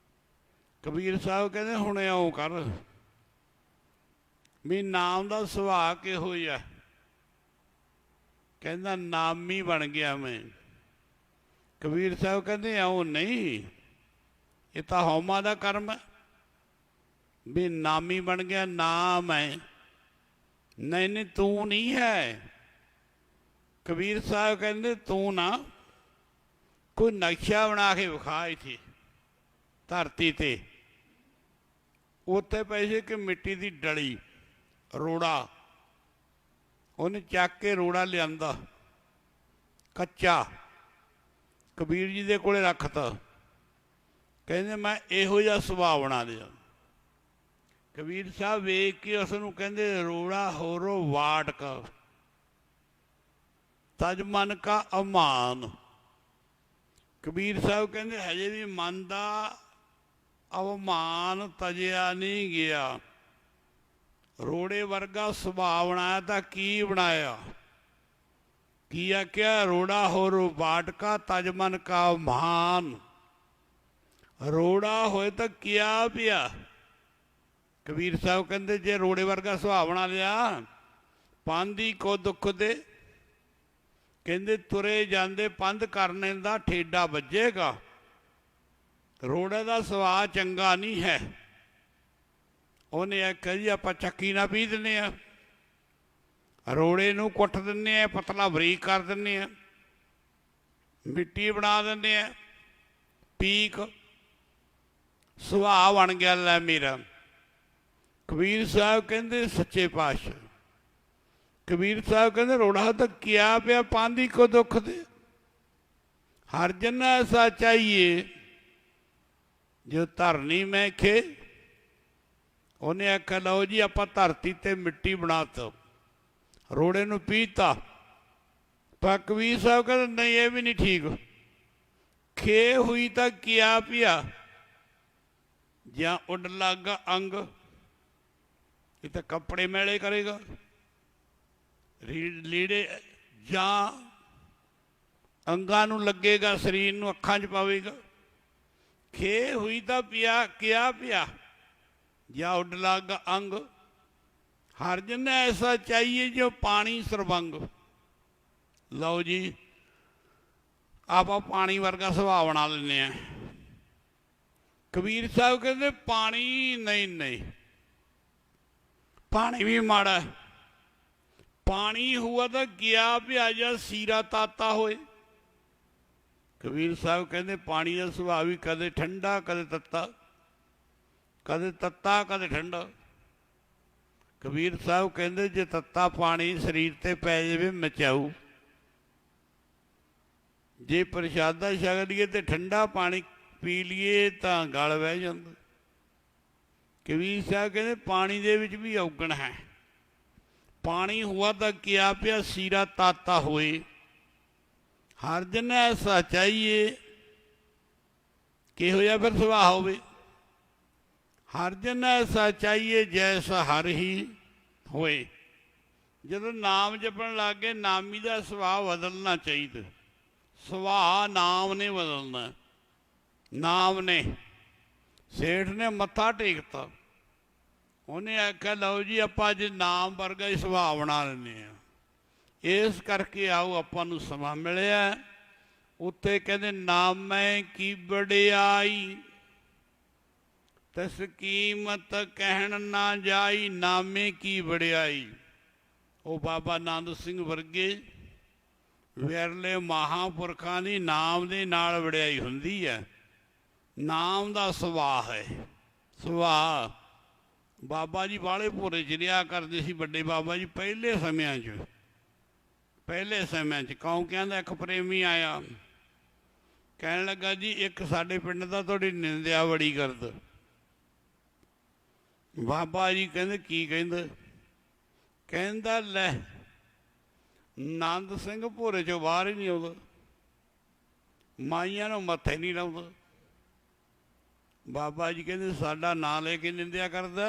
ਕਬੀਰ ਸਾਹਿਬ ਕਹਿੰਦੇ ਹੁਣ ਇਉਂ ਕਰ ਵੀ ਨਾਮ ਦਾ ਸੁਭਾਅ ਕਿਹੋ ਜਿਹਾ? ਕਹਿੰਦਾ ਨਾਮੀ ਬਣ ਗਿਆ ਮੈਂ। ਕਬੀਰ ਸਾਹਿਬ ਕਹਿੰਦੇ ਇਉਂ ਨਹੀਂ, ਇਹ ਤਾਂ ਹਉਮਾ ਦਾ ਕਰਮ ਹੈ ਵੀ ਨਾਮੀ ਬਣ ਗਿਆ, ਨਾਮ ਹੈ। ਨਹੀਂ ਨਹੀਂ ਤੂੰ ਨਹੀਂ ਹੈ। ਕਬੀਰ ਸਾਹਿਬ ਕਹਿੰਦੇ ਤੂੰ ਨਾ, ਕੋਈ ਨਕਸ਼ਾ ਬਣਾ ਕੇ ਵਿਖਾ ਇੱਥੇ ਧਰਤੀ ਤੇ। ਉੱਥੇ ਪੈ ਸੀ ਕਿ ਮਿੱਟੀ ਦੀ ਡਲੀ, ਰੋੜਾ। ਉਹਨੇ ਚੱਕ ਕੇ ਰੋੜਾ ਲਿਆਂਦਾ ਕੱਚਾ, ਕਬੀਰ ਜੀ ਦੇ ਕੋਲੇ ਰੱਖਤਾ। ਕਹਿੰਦੇ ਮੈਂ ਇਹੋ ਜਿਹਾ ਸੁਭਾਅ ਬਣਾ ਲਿਆ। ਕਬੀਰ ਸਾਹਿਬ ਵੇਖ ਕੇ ਉਸ ਨੂੰ ਕਹਿੰਦੇ ਰੋੜਾ ਹੋਰੋ ਵਾਟਕ, ਤਜ ਮਨ ਕਾ ਅਮਾਨ। ਕਬੀਰ ਸਾਹਿਬ ਕਹਿੰਦੇ ਹਜੇ ਵੀ ਮਨ ਦਾ ਅਵਮਾਨ ਤਜਿਆ ਨਹੀਂ ਗਿਆ। ਰੋੜੇ ਵਰਗਾ ਸੁਭਾਅ ਬਣਾਇਆ ਤਾਂ ਕੀ ਬਣਾਇਆ? ਕੀ ਆਖਿਆ? ਰੋੜਾ ਹੋਰ ਬਾਟਕਾ ਤਜ ਮਨ ਕਾ ਅਵਮਾਨ। ਰੋੜਾ ਹੋਏ ਤਾਂ ਕਿਆ ਪਿਆ? ਕਬੀਰ ਸਾਹਿਬ ਕਹਿੰਦੇ ਜੇ ਰੋੜੇ ਵਰਗਾ ਸੁਭਾਅ ਬਣਾ ਲਿਆ, ਪਾਂਦੀ ਕੋ ਦੁੱਖ ਦੇ। ਕਹਿੰਦੇ ਤੁਰੇ ਜਾਂਦੇ ਪੰਧ ਕਰਨੇ ਦਾ ਠੇਡਾ ਵੱਜੇਗਾ। ਰੋੜੇ ਦਾ ਸੁਭਾਅ ਚੰਗਾ ਨਹੀਂ ਹੈ। ਉਹਨੇ ਆਖਿਆ ਜੀ ਆਪਾਂ ਚੱਕੀ ਨਾ ਪੀਹ ਦਿੰਦੇ ਆ, ਰੋੜੇ ਨੂੰ ਕੁੱਟ ਦਿੰਦੇ ਆ, ਪਤਲਾ ਬਰੀਕ ਕਰ ਦਿੰਦੇ ਆ, ਮਿੱਟੀ ਬਣਾ ਦਿੰਦੇ ਆ, ਪੀਕ ਸੁਭਾਅ ਬਣ ਗਿਆ ਲੈ ਮੇਰਾ। ਕਬੀਰ ਸਾਹਿਬ ਕਹਿੰਦੇ ਸੱਚੇ ਪਾਤਸ਼ਾਹ, ਕਬੀਰ ਸਾਹਿਬ ਕਹਿੰਦੇ ਰੋੜਾ ਤਾਂ ਕਿਆ ਪਿਆ ਪਾਂਦੀ ਕੋ ਦੁੱਖ ਦੇ, ਹਰ ਜਨ ਐਸਾ ਚਾਹੀਏ ਜੋ ਧਰਨੀ ਮੈਂ ਖੇ। ਉਹਨੇ ਆਖਿਆ ਲਓ ਜੀ ਆਪਾਂ ਧਰਤੀ ਤੇ ਮਿੱਟੀ ਬਣਾਤਾ, ਰੋੜੇ ਨੂੰ ਪੀਤਾ। ਪਰ ਕਬੀਰ ਸਾਹਿਬ ਕਹਿੰਦੇ ਨਹੀਂ ਇਹ ਵੀ ਨਹੀਂ ਠੀਕ, ਖੇ ਹੋਈ ਤਾਂ ਕਿਆ ਪਿਆ ਜਾਂ ਉੱਡ ਲੱਗਾ ਅੰਗ, ਇਹ ਤਾਂ ਕੱਪੜੇ ਮੈਲੇ ਕਰੇਗਾ, ਲੀੜੇ ਜਾਂ ਅੰਗਾਂ ਨੂੰ ਲੱਗੇਗਾ, ਸਰੀਰ ਨੂੰ ਅੱਖਾਂ 'ਚ ਪਾਵੇਗਾ। ਖੇ ਹੋਈ ਤਾਂ ਪਿਆ ਕਿਆ ਪਿਆ ਜਾਂ ਉੱਡ ਲੱਗਾ ਅੰਗ, ਹਰ ਜਨ ਐਸਾ ਚਾਹੀਏ ਜੋ ਪਾਣੀ ਸਰਬੰਗ। ਲਓ ਜੀ ਆਪਾਂ ਪਾਣੀ ਵਰਗਾ ਸੁਭਾਅ ਬਣਾ ਲੈਂਦੇ ਹਾਂ। ਕਬੀਰ ਸਾਹਿਬ ਕਹਿੰਦੇ ਪਾਣੀ ਨਹੀਂ, ਨਹੀਂ ਪਾਣੀ ਵੀ ਮਾੜਾ, ਪਾਣੀ ਹੁਆ ਤਾਂ ਗਿਆ ਪਿਆ ਜਾਂ ਸੀਰਾ ਤਾਤਾ ਹੋਏ। ਕਬੀਰ ਸਾਹਿਬ ਕਹਿੰਦੇ ਪਾਣੀ ਦਾ ਸੁਭਾਅ ਵੀ ਕਦੇ ਠੰਡਾ ਕਦੇ ਤੱਤਾ, ਕਦੇ ਤੱਤਾ ਕਦੇ ਠੰਡਾ। ਕਬੀਰ ਸਾਹਿਬ ਕਹਿੰਦੇ ਜੇ ਤੱਤਾ ਪਾਣੀ ਸਰੀਰ ਤੇ ਪੈ ਜਾਵੇ ਮਚਾਊ, ਜੇ ਪ੍ਰਸ਼ਾਦਾ ਛਕ ਲਈਏ ਤੇ ਠੰਡਾ ਪਾਣੀ ਪੀ ਲਈਏ ਤਾਂ ਗਲ ਬਹਿ ਜਾਂਦਾ। ਕਬੀਰ ਸਾਹਿਬ ਕਹਿੰਦੇ ਪਾਣੀ ਦੇ ਵਿੱਚ ਵੀ ਔਗਣ ਹੈ, ਪਾਣੀ ਹੁਆ ਤਾਂ ਕਿਆ ਪਿਆ ਸੀਰਾ ਤਾਤਾ ਹੋਏ। ਹਰ ਜਨ ਐਸਾ ਚਾਹੀਏ, ਕਿਹੋ ਜਿਹਾ ਫਿਰ ਸੁਭਾਅ ਹੋਵੇ। ਹਰ ਜਨ ਐਸਾ ਚਾਹੀਏ ਜੈਸਾ ਹਰ ਹੀ ਹੋਏ। ਜਦੋਂ ਨਾਮ ਜਪਣ ਲੱਗ ਗਏ ਨਾਮੀ ਦਾ ਸੁਭਾਅ ਬਦਲਣਾ ਚਾਹੀਦਾ। ਸੁਭਾਅ ਨਾਮ ਨੇ ਬਦਲਣਾ। ਨਾਮ ਨੇ, ਸੇਠ ਨੇ ਮੱਥਾ ਟੇਕਤਾ, ਉਹਨੇ ਆਖਿਆ ਲਓ ਜੀ ਆਪਾਂ ਅੱਜ ਨਾਮ ਵਰਗਾ ਹੀ ਸੁਭਾਅ ਬਣਾ ਲੈਂਦੇ ਹਾਂ। ਇਸ ਕਰਕੇ ਆਓ ਆਪਾਂ ਨੂੰ ਸਮਾਂ ਮਿਲਿਆ। ਉੱਤੇ ਕਹਿੰਦੇ ਨਾਮੈ ਕੀ ਵਡਿਆਈ, ਤਸ ਕੀਮਤ ਕਹਿਣ ਨਾ ਜਾਈ, ਨਾਮੇ ਕੀ ਵਡਿਆਈ। ਉਹ ਬਾਬਾ ਆਨੰਦ ਸਿੰਘ ਵਰਗੇ ਵਿਰਲੇ ਮਹਾਂਪੁਰਖਾਂ ਦੀ ਨਾਮ ਦੇ ਨਾਲ ਵਡਿਆਈ ਹੁੰਦੀ ਹੈ। ਨਾਮ ਦਾ ਸੁਭਾਅ ਹੈ। ਸੁਭਾਅ ਬਾਬਾ ਜੀ ਵਾਲੇ ਭੋਰੇ 'ਚ ਰਿਹਾ ਕਰਦੇ ਸੀ। ਵੱਡੇ ਬਾਬਾ ਜੀ ਪਹਿਲੇ ਸਮਿਆਂ 'ਚ ਕੌਂਕਿਆਂ ਦਾ ਇੱਕ ਪ੍ਰੇਮੀ ਆਇਆ, ਕਹਿਣ ਲੱਗਾ ਜੀ ਇੱਕ ਸਾਡੇ ਪਿੰਡ ਦਾ ਤੁਹਾਡੀ ਨਿੰਦਿਆ ਬੜੀ ਕਰਦਾ। ਬਾਬਾ ਜੀ ਕਹਿੰਦੇ ਕੀ ਕਹਿੰਦਾ? ਕਹਿੰਦਾ ਲੈ ਆਨੰਦ ਸਿੰਘ ਭੋਰੇ 'ਚੋਂ ਬਾਹਰ ਹੀ ਨਹੀਂ ਆਉਂਦਾ, ਮਾਈਆਂ ਨੂੰ ਮੱਥੇ ਨਹੀਂ ਲਾਉਂਦਾ। ਬਾਬਾ ਜੀ ਕਹਿੰਦੇ ਸਾਡਾ ਨਾਂ ਲੈ ਕੇ ਨਿੰਦਿਆ ਕਰਦਾ?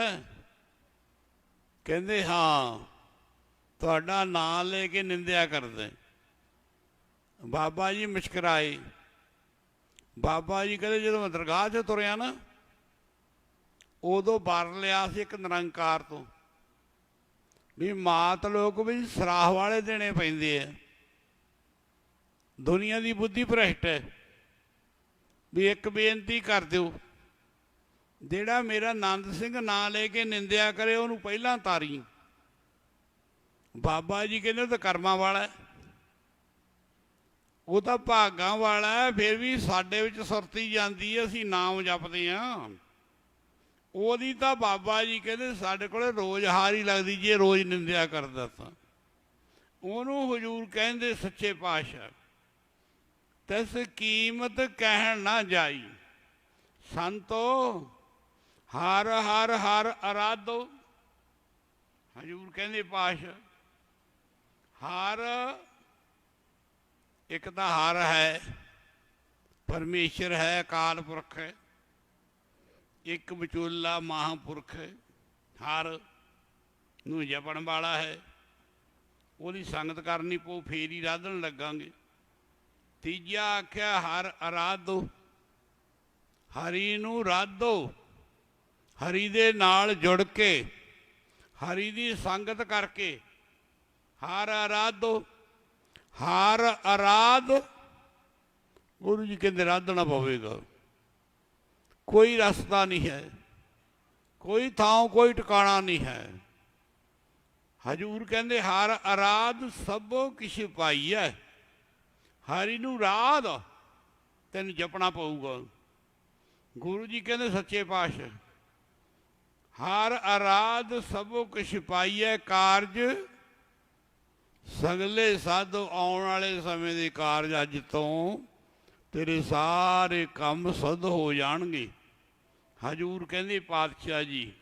ਕਹਿੰਦੇ ਹਾਂ ਤੁਹਾਡਾ ਨਾਂ ਲੈ ਕੇ ਨਿੰਦਿਆ ਕਰਦਾ। ਬਾਬਾ ਜੀ ਮੁਸਕਰਾਏ। ਬਾਬਾ ਜੀ ਕਹਿੰਦੇ ਜਦੋਂ ਮੈਂ ਦਰਗਾਹ 'ਚ ਤੁਰਿਆ ਨਾ ਉਦੋਂ ਵਰ ਲਿਆ ਸੀ ਇੱਕ ਨਿਰੰਕਾਰ ਤੋਂ ਵੀ ਮਾਤ ਲੋਕ ਵੀ ਸਰਾਹ ਵਾਲੇ ਦੇਣੇ ਪੈਂਦੇ ਆ। ਦੁਨੀਆ ਦੀ ਬੁੱਧੀ ਭ੍ਰਿਸ਼ਟ ਹੈ। ਵੀ ਇੱਕ ਬੇਨਤੀ ਕਰ ਦਿਓ, ਜਿਹੜਾ ਮੇਰਾ ਆਨੰਦ ਸਿੰਘ ਨਾਂ ਲੈ ਕੇ ਨਿੰਦਿਆ ਕਰੇ ਉਹਨੂੰ ਪਹਿਲਾਂ ਤਾਰੀ। ਬਾਬਾ ਜੀ ਕਹਿੰਦੇ ਉਹ ਤਾਂ ਕਰਮਾਂ ਵਾਲਾ, ਉਹ ਤਾਂ ਭਾਗਾਂ ਵਾਲਾ। ਫਿਰ ਵੀ ਸਾਡੇ ਵਿੱਚ ਸੁਰਤੀ ਜਾਂਦੀ ਹੈ, ਅਸੀਂ ਨਾਮ ਜਪਦੇ ਹਾਂ। ਉਹਦੀ ਤਾਂ ਬਾਬਾ ਜੀ ਕਹਿੰਦੇ ਸਾਡੇ ਕੋਲ ਰੋਜ਼ ਹਾਰ ਹੀ ਲੱਗਦੀ ਜੇ ਰੋਜ਼ ਨਿੰਦਿਆ ਕਰਦਾ ਤਾਂ। ਉਹਨੂੰ ਹਜ਼ੂਰ ਕਹਿੰਦੇ ਸੱਚੇ ਪਾਤਸ਼ਾਹ ਤਿਸ ਕੀਮਤ ਕਹਿਣ ਨਾ ਜਾਈ, ਸੰਤੋ ਹਰ ਹਰ ਹਰ ਅਰਾਧੋ। ਹਜ਼ੂਰ ਕਹਿੰਦੇ ਪਾਤਸ਼ਾਹ ਹਰ ਇੱਕ ਤਾਂ ਹਰ ਹੈ, ਪਰਮੇਸ਼ਰ ਹੈ, ਅਕਾਲ ਪੁਰਖ ਹੈ। ਇੱਕ ਵਿਚੋਲਾ ਮਹਾਂਪੁਰਖ ਹੈ, ਹਰ ਨੂੰ ਜਪਣ ਵਾਲਾ ਹੈ। ਉਹਦੀ ਸੰਗਤ ਕਰਨੀ ਪਊ ਫੇਰ ਹੀ ਰਾਧਣ ਲੱਗਾਂਗੇ। ਤੀਜਾ ਆਖਿਆ ਹਰ ਅਰਾਧੋ, ਹਰੀ ਨੂੰ ਰਾਧੋ। ਹਰੀ ਦੇ ਨਾਲ ਜੁੜ ਕੇ, ਹਰੀ ਦੀ ਸੰਗਤ ਕਰਕੇ। ਹਰ ਅਰਾਧੋ, ਹਰ ਅਰਾਧ। ਗੁਰੂ ਜੀ ਕਹਿੰਦੇ ਰਾਧਣਾ ਪਵੇਗਾ। ਕੋਈ ਰਸਤਾ ਨਹੀਂ ਹੈ, ਕੋਈ ਥਾਂ, ਕੋਈ ਟਿਕਾਣਾ ਨਹੀਂ ਹੈ। ਹਜ਼ੂਰ ਕਹਿੰਦੇ ਹਰ ਅਰਾਧ ਸਭੋ ਕਿਛ ਪਾਈਐ। ਹਰੀ ਨੂੰ ਰਾਧ ਤੈਨੂੰ ਜਪਣਾ ਪਊਗਾ। ਗੁਰੂ ਜੀ ਕਹਿੰਦੇ ਸੱਚੇ ਪਾਤਸ਼ਾਹ, ਹਰ ਅਰਾਧ ਸਭੋ ਕਿਛ ਪਾਈਐ ਕਾਰਜ, ਸਗਲੇ ਸਾਧੋ। ਆਉਣ ਵਾਲੇ ਸਮੇਂ ਦੇ ਕਾਰਜ ਅੱਜ ਤੋਂ ਤੇਰੇ ਸਾਰੇ ਕੰਮ ਸੁੱਧ ਹੋ ਜਾਣਗੇ। ਹਜ਼ੂਰ ਕਹਿੰਦੇ ਪਾਤਸ਼ਾਹ ਜੀ,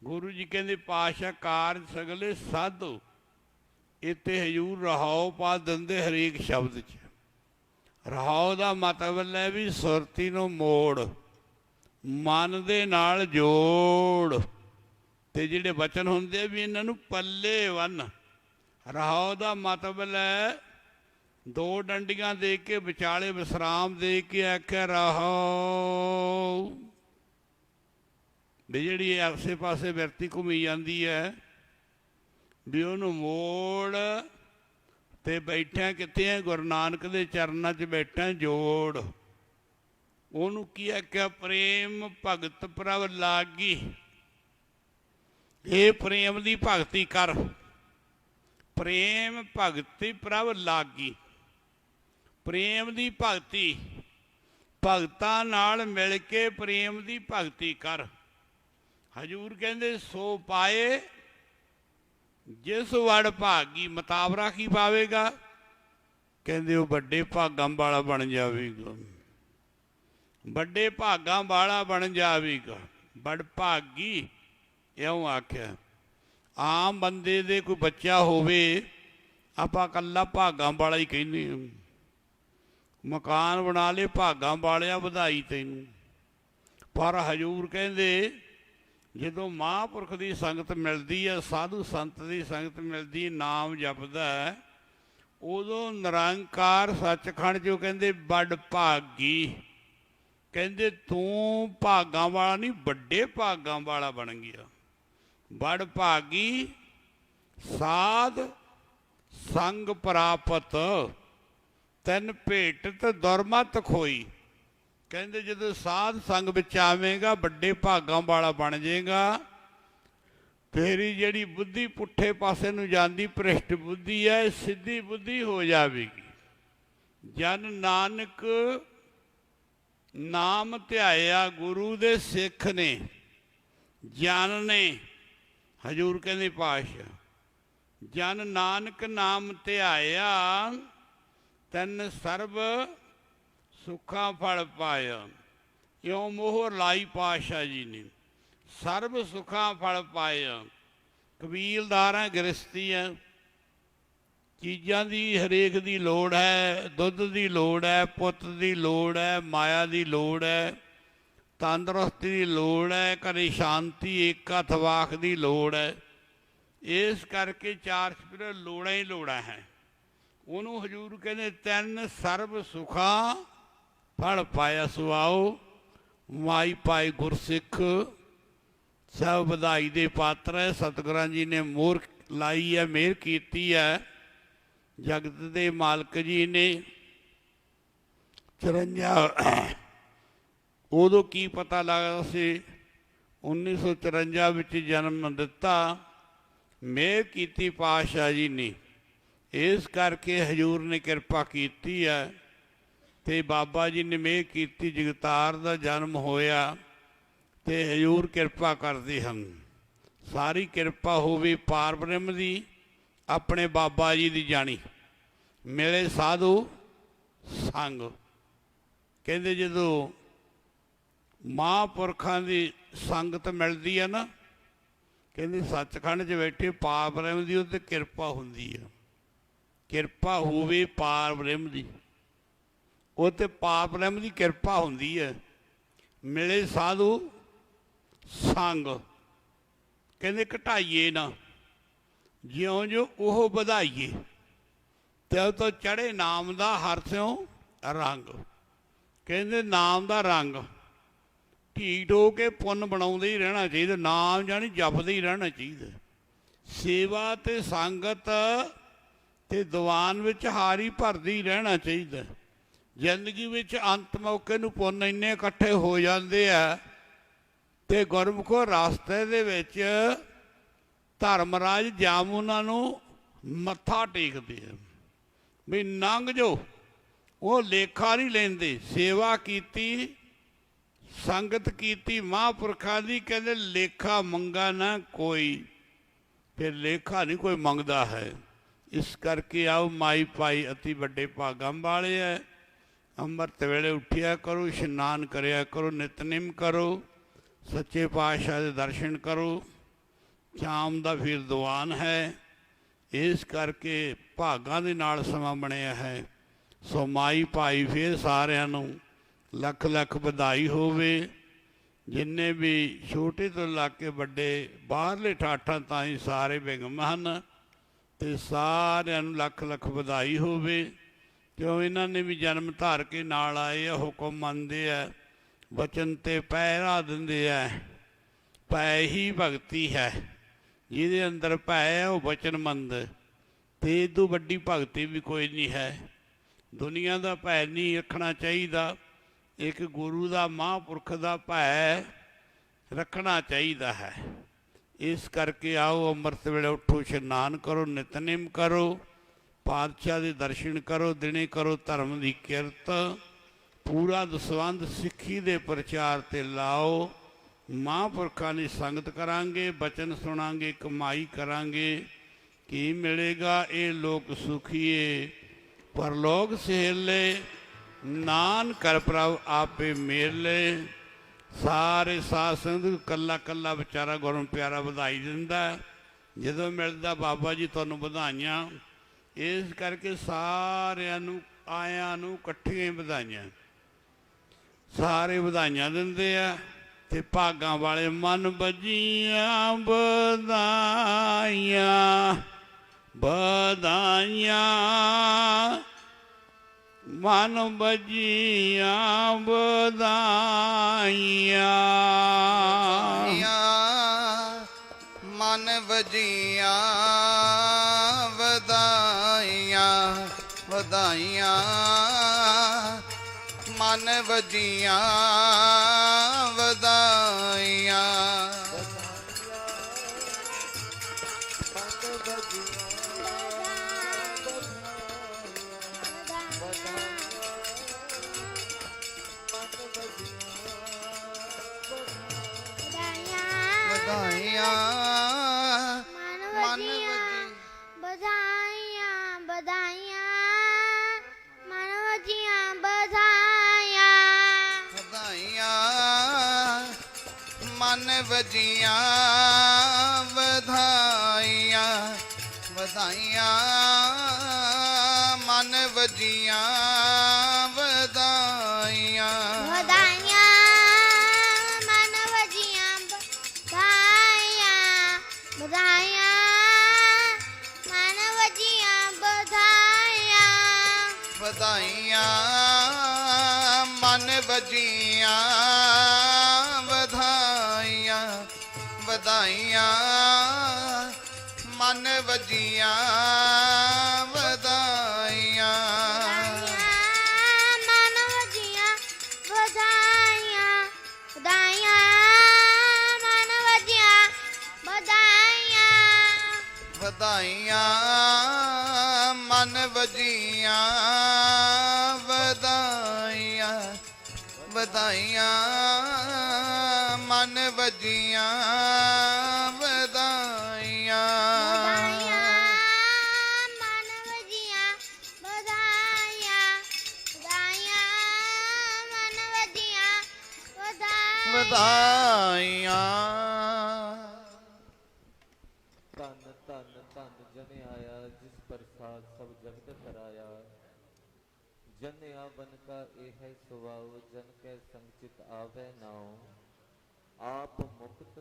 ਗੁਰੂ ਜੀ ਕਹਿੰਦੇ ਪਾਤਸ਼ਾਹ ਕਾਰਜ ਸਗਲੇ ਸਾਧੋ। ਇੱਥੇ ਹਜ਼ੂਰ ਰਹਾਉ ਪਾ ਦਿੰਦੇ ਹਰੇਕ ਸ਼ਬਦ 'ਚ। ਰਹਾਉ ਦਾ ਮਤਲਬ ਹੈ ਵੀ ਸੁਰਤੀ ਨੂੰ ਮੋੜ, ਮਨ ਦੇ ਨਾਲ ਜੋੜ, ਤੇ ਜਿਹੜੇ ਵਚਨ ਹੁੰਦੇ ਵੀ ਇਹਨਾਂ ਨੂੰ ਪੱਲੇ ਬੰਨ੍ਹ। ਰਹਾਉ ਦਾ ਮਤਲਬ ਹੈ ਦੋ ਡੰਡੀਆਂ ਦੇ ਕੇ ਵਿਚਾਲੇ ਵਿਸਰਾਮ ਦੇ ਕੇ ਆਖਿਆ ਰਹਾਉ। ਵੀ ਜਿਹੜੀ ਆਸੇ ਪਾਸੇ ਵਿਰਤੀ ਘੁੰਮੀ ਜਾਂਦੀ ਹੈ ਵੀ ਉਹਨੂੰ ਮੋੜ, ਤੇ ਬੈਠਿਆ ਕਿੱਥੇ ਹੈ? ਗੁਰੂ ਨਾਨਕ ਦੇ ਚਰਨਾਂ 'ਚ ਬੈਠਾ ਜੋੜ। ਉਹਨੂੰ ਕੀ ਆਖਿਆ? ਪ੍ਰੇਮ ਭਗਤ ਪ੍ਰਭ ਲਾਗੀ। ਇਹ ਪ੍ਰੇਮ ਦੀ ਭਗਤੀ ਕਰ। ਪ੍ਰੇਮ ਭਗਤੀ ਪ੍ਰਭ ਲਾਗੀ। ਪ੍ਰੇਮ ਦੀ ਭਗਤੀ, ਭਗਤਾਂ ਨਾਲ ਮਿਲ ਕੇ ਪ੍ਰੇਮ ਦੀ ਭਗਤੀ ਕਰ। ਹਜ਼ੂਰ ਕਹਿੰਦੇ ਸੋ ਪਾਏ ਜਿਸ ਵੜ ਭਾਗੀ। ਮਤਾਵਰਾ ਕੀ ਪਾਵੇਗਾ? ਕਹਿੰਦੇ ਉਹ ਵੱਡੇ ਭਾਗਾਂ ਵਾਲਾ ਬਣ ਜਾਵੇਗਾ। ਵੱਡੇ ਭਾਗਾਂ ਵਾਲਾ ਬਣ ਜਾਵੇਗਾ। ਬੜ ਭਾਗੀ ਇਉਂ ਆਖਿਆ। ਆਮ ਬੰਦੇ ਦੇ ਕੋਈ ਬੱਚਾ ਹੋਵੇ, ਆਪਾਂ ਇਕੱਲਾ ਭਾਗਾਂ ਵਾਲਾ ਹੀ ਕਹਿੰਦੇ ਹਾਂ। ਮਕਾਨ ਬਣਾ ਲਏ, ਭਾਗਾਂ ਵਾਲਿਆ ਵਧਾਈ ਤੈਨੂੰ। ਪਰ ਹਜ਼ੂਰ ਕਹਿੰਦੇ ਜਦੋਂ ਮਹਾਂਪੁਰਖ ਦੀ ਸੰਗਤ ਮਿਲਦੀ ਹੈ, ਸਾਧੂ ਸੰਤ ਦੀ ਸੰਗਤ ਮਿਲਦੀ, ਨਾਮ ਜਪਦਾ ਹੈ, ਉਦੋਂ ਨਿਰੰਕਾਰ ਸੱਚਖੰਡ 'ਚੋਂ ਕਹਿੰਦੇ ਵੱਡ ਭਾਗੀ। ਕਹਿੰਦੇ ਤੂੰ ਭਾਗਾਂ ਵਾਲਾ ਨਹੀਂ, ਵੱਡੇ ਭਾਗਾਂ ਵਾਲਾ ਬਣ ਗਿਆ। ਵੱਡ ਭਾਗੀ ਸਾਧ ਸੰਗ ਪ੍ਰਾਪਤ, ਤੈਨ ਭੇਟਤ ਦੁਰਮਤ ਖੋਈ। ਕਹਿੰਦੇ ਜਦੋਂ ਸਾਧ ਸੰਗ ਵਿੱਚ ਆਵੇਂਗਾ, ਵੱਡੇ ਭਾਗਾਂ ਵਾਲਾ ਬਣ ਜਾਏਗਾ। ਤੇਰੀ ਜਿਹੜੀ ਬੁੱਧੀ ਪੁੱਠੇ ਪਾਸੇ ਨੂੰ ਜਾਂਦੀ, ਭ੍ਰਿਸ਼ਟ ਬੁੱਧੀ ਹੈ, ਸਿੱਧੀ ਬੁੱਧੀ ਹੋ ਜਾਵੇਗੀ। ਜਨ ਨਾਨਕ ਨਾਮ ਧਿਆਇਆ ਗੁਰੂ ਦੇ ਸਿੱਖ ਨੇ, ਜਨ ਨੇ। ਹਜ਼ੂਰ ਕਹਿੰਦੇ ਪਾਤਸ਼ਾਹ, ਜਨ ਨਾਨਕ ਨਾਮ ਧਿਆਇਆ ਤੈਨ ਸਰਬ ਸੁੱਖਾਂ ਫਲ ਪਾਇਆ। ਇਉਂ ਮੋਹਰ ਲਾਈ ਪਾਤਸ਼ਾਹ ਜੀ ਨੇ, ਸਰਬ ਸੁੱਖਾਂ ਫਲ ਪਾਇਆ। ਕਬੀਲਦਾਰ ਹੈ, ਗ੍ਰਸਤੀ ਹੈ, ਚੀਜ਼ਾਂ ਦੀ ਹਰੇਕ ਦੀ ਲੋੜ ਹੈ। ਦੁੱਧ ਦੀ ਲੋੜ ਹੈ, ਪੁੱਤ ਦੀ ਲੋੜ ਹੈ, ਮਾਇਆ ਦੀ ਲੋੜ ਹੈ, ਤੰਦਰੁਸਤੀ ਦੀ ਲੋੜ ਹੈ, ਘਰੇ ਸ਼ਾਂਤੀ ਏਕਾ ਥਵਾਕ ਦੀ ਲੋੜ ਹੈ। ਇਸ ਕਰਕੇ ਚਾਰ ਚੁਫੇਰੇ ਲੋੜਾਂ ਹੀ ਲੋੜਾਂ ਹੈ। ਉਹਨੂੰ ਹਜ਼ੂਰ ਕਹਿੰਦੇ ਤਿੰਨ ਸਰਬ ਸੁਖਾਂ ਫਲ ਪਾਇਆ। ਸੁਆਓ ਮਾਈ ਪਾਈ ਗੁਰਸਿੱਖ, ਸਭ ਵਧਾਈ ਦੇ ਪਾਤਰ ਹੈ। ਸਤਿਗੁਰਾਂ ਜੀ ਨੇ ਮੋਹਰ ਲਾਈ ਹੈ, ਮਿਹਰ ਕੀਤੀ ਹੈ। ਜਗਤ ਦੇ ਮਾਲਕ ਜੀ ਨੇ 54, ਉਦੋਂ ਕੀ ਪਤਾ ਲੱਗਦਾ ਸੀ, 1954 ਵਿੱਚ ਜਨਮ ਦਿੱਤਾ। ਮਿਹਰ ਕੀਤੀ ਪਾਤਸ਼ਾਹ ਜੀ ਨੇ। ਇਸ ਕਰਕੇ ਹਜ਼ੂਰ ਨੇ ਕਿਰਪਾ ਕੀਤੀ ਹੈ ਤੇ ਬਾਬਾ ਜੀ ਨੇ ਮਿਹਰ ਕੀਤੀ। ਜਗਤਾਰ ਦਾ ਜਨਮ ਹੋਇਆ ਤੇ ਹਜ਼ੂਰ ਕਿਰਪਾ ਕਰਦੇ ਹਨ। ਸਾਰੀ ਕਿਰਪਾ ਹੋਵੇ ਪਾਰ ਬ੍ਰਹਮ ਦੀ, ਆਪਣੇ ਬਾਬਾ ਜੀ ਦੀ ਜਾਣੀ। ਮਿਲੇ ਸਾਧੂ ਸੰਗ। ਕਹਿੰਦੇ ਜਦੋਂ ਮਹਾਂਪੁਰਖਾਂ ਦੀ ਸੰਗਤ ਮਿਲਦੀ ਹੈ ਨਾ, ਕਹਿੰਦੇ ਸੱਚਖੰਡ 'ਚ ਬੈਠੇ ਪਾਰ ਬ੍ਰਹਮ ਦੀ ਉੱਤੇ ਕਿਰਪਾ ਹੁੰਦੀ ਹੈ। ਕਿਰਪਾ ਹੋਵੇ ਪਾਰ ਬ੍ਰਹਮ ਦੀ, ਉਹ ਤੇ ਪਾਰ ਬ੍ਰਹਮ ਦੀ ਕਿਰਪਾ ਹੁੰਦੀ ਹੈ। ਮਿਲੇ ਸਾਧੂ ਸੰਗ। ਕਹਿੰਦੇ ਘਟਾਈਏ ਨਾ, ਜਿਉਂ ਜੋ ਉਹ ਵਧਾਈਏ। ਤੇ ਉਹ ਤੋਂ ਚੜ੍ਹੇ ਨਾਮ ਦਾ ਹਰਸਿਓ ਰੰਗ। ਕਹਿੰਦੇ ਨਾਮ ਦਾ ਰੰਗ ਢੀਠ ਹੋ ਕੇ ਪੁੰਨ ਬਣਾਉਂਦੇ ਹੀ ਰਹਿਣਾ ਚਾਹੀਦਾ। ਨਾਮ ਜਾਣੀ ਜਪਦੇ ਹੀ ਰਹਿਣਾ ਚਾਹੀਦਾ। ਸੇਵਾ ਤੇ ਸੰਗਤ ਤੇ ਦੀਵਾਨ ਵਿੱਚ ਹਾਰੀ ਭਰਦੀ ਹੀ ਰਹਿਣਾ ਚਾਹੀਦਾ। ਜ਼ਿੰਦਗੀ ਵਿੱਚ ਅੰਤ ਮੌਕੇ ਨੂੰ ਪੁੰਨ ਇੰਨੇ ਇਕੱਠੇ ਹੋ ਜਾਂਦੇ ਆ ਤੇ ਗੁਰਮੁਖੋ ਰਸਤੇ ਦੇ ਵਿੱਚ ਧਰਮਰਾਜ ਜਾਮੁਨਾ ਨੂੰ ਮੱਥਾ ਟੇਕਦੇ ਆ ਵੀ ਲੰਘ ਜਾਓ। ਉਹ ਲੇਖਾ ਨਹੀਂ ਲੈਂਦੇ। ਸੇਵਾ ਕੀਤੀ, ਸੰਗਤ ਕੀਤੀ ਮਹਾਂਪੁਰਖਾਂ ਦੀ, ਕਹਿੰਦੇ ਲੇਖਾ ਮੰਗਾ ਨਾ ਕੋਈ, ਫਿਰ ਲੇਖਾ ਨਹੀਂ ਕੋਈ ਮੰਗਦਾ ਹੈ। ਇਸ ਕਰਕੇ ਆਓ ਮਾਈ ਭਾਈ ਅਤੀ ਵੱਡੇ ਭਾਗਾਂ ਵਾਲੇ ਹੈ। ਅੰਮ੍ਰਿਤ ਵੇਲੇ ਉੱਠਿਆ ਕਰੋ, ਇਸ਼ਨਾਨ ਕਰਿਆ ਕਰੋ, ਨਿਤਨੇਮ ਕਰੋ, ਸੱਚੇ ਪਾਤਸ਼ਾਹ ਦੇ ਦਰਸ਼ਨ ਕਰੋ। ਸ਼ਾਮ ਦਾ ਫਿਰ ਦੀਵਾਨ ਹੈ, ਇਸ ਕਰਕੇ ਭਾਗਾਂ ਦੇ ਨਾਲ ਸਮਾਂ ਬਣਿਆ ਹੈ। ਸੋ ਮਾਈ ਭਾਈ ਫਿਰ ਸਾਰਿਆਂ ਨੂੰ ਲੱਖ ਲੱਖ ਵਧਾਈ ਹੋਵੇ। ਜਿੰਨੇ ਵੀ ਛੋਟੇ ਤੋਂ ਲਾ ਕੇ ਵੱਡੇ ਬਾਹਰਲੇ ਠਾਠਾਂ ਤਾਈਂ ਸਾਰੇ ਬਿਗਮ ਹਨ, ਅਤੇ ਸਾਰਿਆਂ ਨੂੰ ਲੱਖ ਲੱਖ ਵਧਾਈ ਹੋਵੇ। ਕਿਉਂ ਇਹਨਾਂ ਨੇ ਵੀ ਜਨਮ ਧਾਰ ਕੇ ਨਾਲ ਆਏ ਆ, ਹੁਕਮ ਮੰਨਦੇ ਆ, ਬਚਨ 'ਤੇ ਪਹਿਰਾ ਦਿੰਦੇ ਆ। ਭੈ ਹੀ ਭਗਤੀ ਹੈ, ਜਿਹਦੇ ਅੰਦਰ ਭੈ ਹੈ ਉਹ ਬਚਨ ਮੰਨਦਾ, ਅਤੇ ਇਹ ਤੋਂ ਵੱਡੀ ਭਗਤੀ ਵੀ ਕੋਈ ਨਹੀਂ ਹੈ। ਦੁਨੀਆ ਦਾ ਭੈ ਨਹੀਂ ਰੱਖਣਾ ਚਾਹੀਦਾ, ਇੱਕ ਗੁਰੂ ਦਾ ਮਹਾਂਪੁਰਖ ਦਾ ਭੈ ਰੱਖਣਾ ਚਾਹੀਦਾ ਹੈ। ਇਸ ਕਰਕੇ ਆਓ ਅੰਮ੍ਰਿਤ ਵੇਲੇ ਉੱਠੋ, ਇਸ਼ਨਾਨ ਕਰੋ, ਨਿਤਨੇਮ ਕਰੋ, ਪਾਤਸ਼ਾਹ ਦੇ ਦਰਸ਼ਨ ਕਰੋ, ਦਿਨੇ ਕਰੋ ਧਰਮ ਦੀ ਕਿਰਤ, ਪੂਰਾ ਦਸਵੰਧ ਸਿੱਖੀ ਦੇ ਪ੍ਰਚਾਰ 'ਤੇ ਲਾਓ। ਮਹਾਂਪੁਰਖਾਂ ਦੀ ਸੰਗਤ ਕਰਾਂਗੇ, ਬਚਨ ਸੁਣਾਂਗੇ, ਕਮਾਈ ਕਰਾਂਗੇ। ਕੀ ਮਿਲੇਗਾ? ਇਹ ਲੋਕ ਸੁਖੀਏ ਪਰਲੋਕ ਸਹੇਲੇ, ਨਾਨਕ ਕਰ ਪ੍ਰਭ ਆਪੇ ਮੇਲੇ। ਸਾਰੇ ਸਾਧ ਸੰਗਤ ਕੱਲਾ ਕੱਲਾ ਵਿਚਾਰਾ ਗੁਰੂ ਪਿਆਰਾ ਵਧਾਈ ਦਿੰਦਾ। ਜਦੋਂ ਮਿਲਦਾ ਬਾਬਾ ਜੀ ਤੁਹਾਨੂੰ ਵਧਾਈਆਂ। ਇਸ ਕਰਕੇ ਸਾਰਿਆਂ ਨੂੰ ਆਇਆਂ ਨੂੰ ਇਕੱਠੀਆਂ ਵਧਾਈਆਂ, ਸਾਰੇ ਵਧਾਈਆਂ ਦਿੰਦੇ ਆ। ਤੇ ਭਾਗਾਂ ਵਾਲੇ ਮਨ ਬੱਜੀਆਂ ਵਧਾਈਆਂ, ਵਧਾਈਆਂ ਮਨ ਬੱਜੀਆਂ ਵਧਾਈਆਂ, ਮਨ ਵਜੀਆਂ ਵਧਾਈਆਂ, ਵਧਾਈਆਂ ਮਨ ਵਜੀਆਂ ਵਧਾਈਆਂ। ਵਧਾਈਆਂ ਮਨ ਵਧਾਈਆਂ, ਵਧਾਈਆਂ ਮਨ ਵਜੀਆਂ ਵਧਾਈਆਂ, ਵਧਾਈਆਂ ਮਨ ਵਜੀਆਂ ਵਧਾਈਆਂ, ਵਧਾਈਆਂ ਮਨ ਵਜੀਆਂ ਵਧਾਈਆਂ, ਵਧਾਈਆਂ ਮਨ ਵਜੀਆਂ ਵਧਾਈਆਂ, ਵਧਾਈਆਂ ਮਨ ਵਜੀਆਂ ਵਧਾਈਆਂ, ਵਧਾਈਆਂ ਮਨ ਵਜੀਆਂ ਵਧਾਈਆਂ, ਵਧਾਈਆਂ ਮਨ ਵਜੀਆਂ ਵਧਾਈਆਂ, ਮਨ ਵਜੀਆਂ ਵਧਾਈਆਂ, ਵਧਾਈਆਂ ਮਨ ਵਜੀਆਂ ਵਧਾਈਆਂ, ਵਧਾਈਆਂ ਮਨ ਵਜੀਆਂ ਵਧਾਈਆਂ, ਵਧਾਈਆਂ ਮਨ ਵਜੀਆਂ ਵਧਾਈਆਂ, ਵਧਾਈਆਂ ਮਨ ਵਜੀਆਂ ਵਧਾਈਆਂ, ਵਧਾਈਆਂ ਮਨ ਵਜੀਆਂ ਵਧਾਈਆਂ। ਧੰਨ ਧੰਨ ਧੰਨ ਜਨ ਆਇਆ, ਜਿਸ ਪ੍ਰਸਾਦ ਸਭ ਜਗਤ ਕਰਾਇਆ। ਜਨ ਆਵਨ ਕਾ ਇਹ ਹੈ ਸੁਭਾਉ, ਜਨ ਕੈ ਸੰਚਿਤ ਆਵੈ ਨਾਉ। ਆਪ ਮੁਕਤ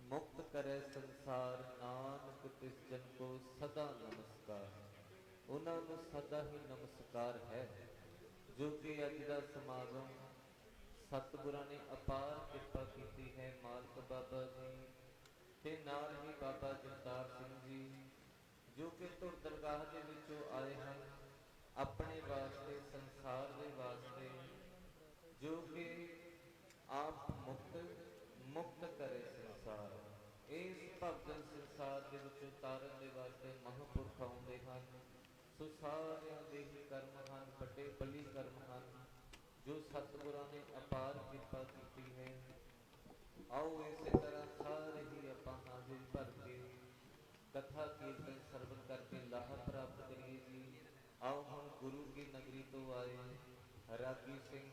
ਮੁਕਤ ਕਰੇ ਸੰਸਾਰ, ਨਾਨਕ ਤਿਸ ਜਨ ਕੋ ਸਦਾ ਨਮਸਕਾਰ। ਉਹਨਾਂ ਨੂੰ ਸਦਾ ਹੀ ਨਮਸਕਾਰ ਹੈ ਜੋ ਕਿ ਅੱਜ ਦਾ ਸਮਾਗਮ ਸਤਿਗੁਰਾਂ ਨੇ ਅਪਾਰ ਕਿਰਪਾ ਕੀਤੀ ਹੈ। ਮਾਲਕ ਬਾਬਾ ਜੀ ਤੇ ਨਾਲ ਹੀ ਬਾਬਾ ਜਗਤਾਰ ਸਿੰਘ ਜੀ ਜੋ ਕਿ ਧੁਰ ਦਰਗਾਹ ਦੇ ਵਿੱਚੋਂ ਆਏ ਹਨ ਆਪਣੇ ਵਾਸਤੇ, ਸੰਸਾਰ ਦੇ ਵਾਸਤੇ, ਜੋ ਕਿ ਆਪ ਮੁਕਤ ਕਰੇ ਸੰਸਾਰ। ਇਸ ਭਗਤ ਸੰਸਾਰ ਦੇ ਵਿੱਚੋਂ ਤਾਰਨ ਦੇ ਵਾਸਤੇ ਮਹਾਂਪੁਰਖ ਆਉਂਦੇ ਹਨ। ਸੋ ਸਾਰਿਆਂ ਦੇ ਹੀ ਕਰਮ ਹਨ, ਵੱਡੇ ਬਲੀ ਕਰਮ ਹਨ ਜੋ ਸਤਿਗੁਰਾਂ ਨੇ ਅਪਾਰ ਕਿਰਪਾ ਕੀਤੀ ਹੈ। ਆਓ ਇਸੇ ਤਰ੍ਹਾਂ ਸਾਰੇ ਹੀ ਆਪਾਂ ਹਾਜ਼ਰੀ ਭਰ ਕੇ ਕਥਾ ਕੀਰਤਨ ਸਰਵਣ ਕਰਕੇ ਲਾਹਾ ਪ੍ਰਾਪਤ ਕਰੀਏ ਜੀ। ਆਓ ਹੁਣ ਗੁਰੂ ਕੀ ਨਗਰੀ ਤੋਂ ਆਏ ਰਾਗੀ ਸਿੰਘ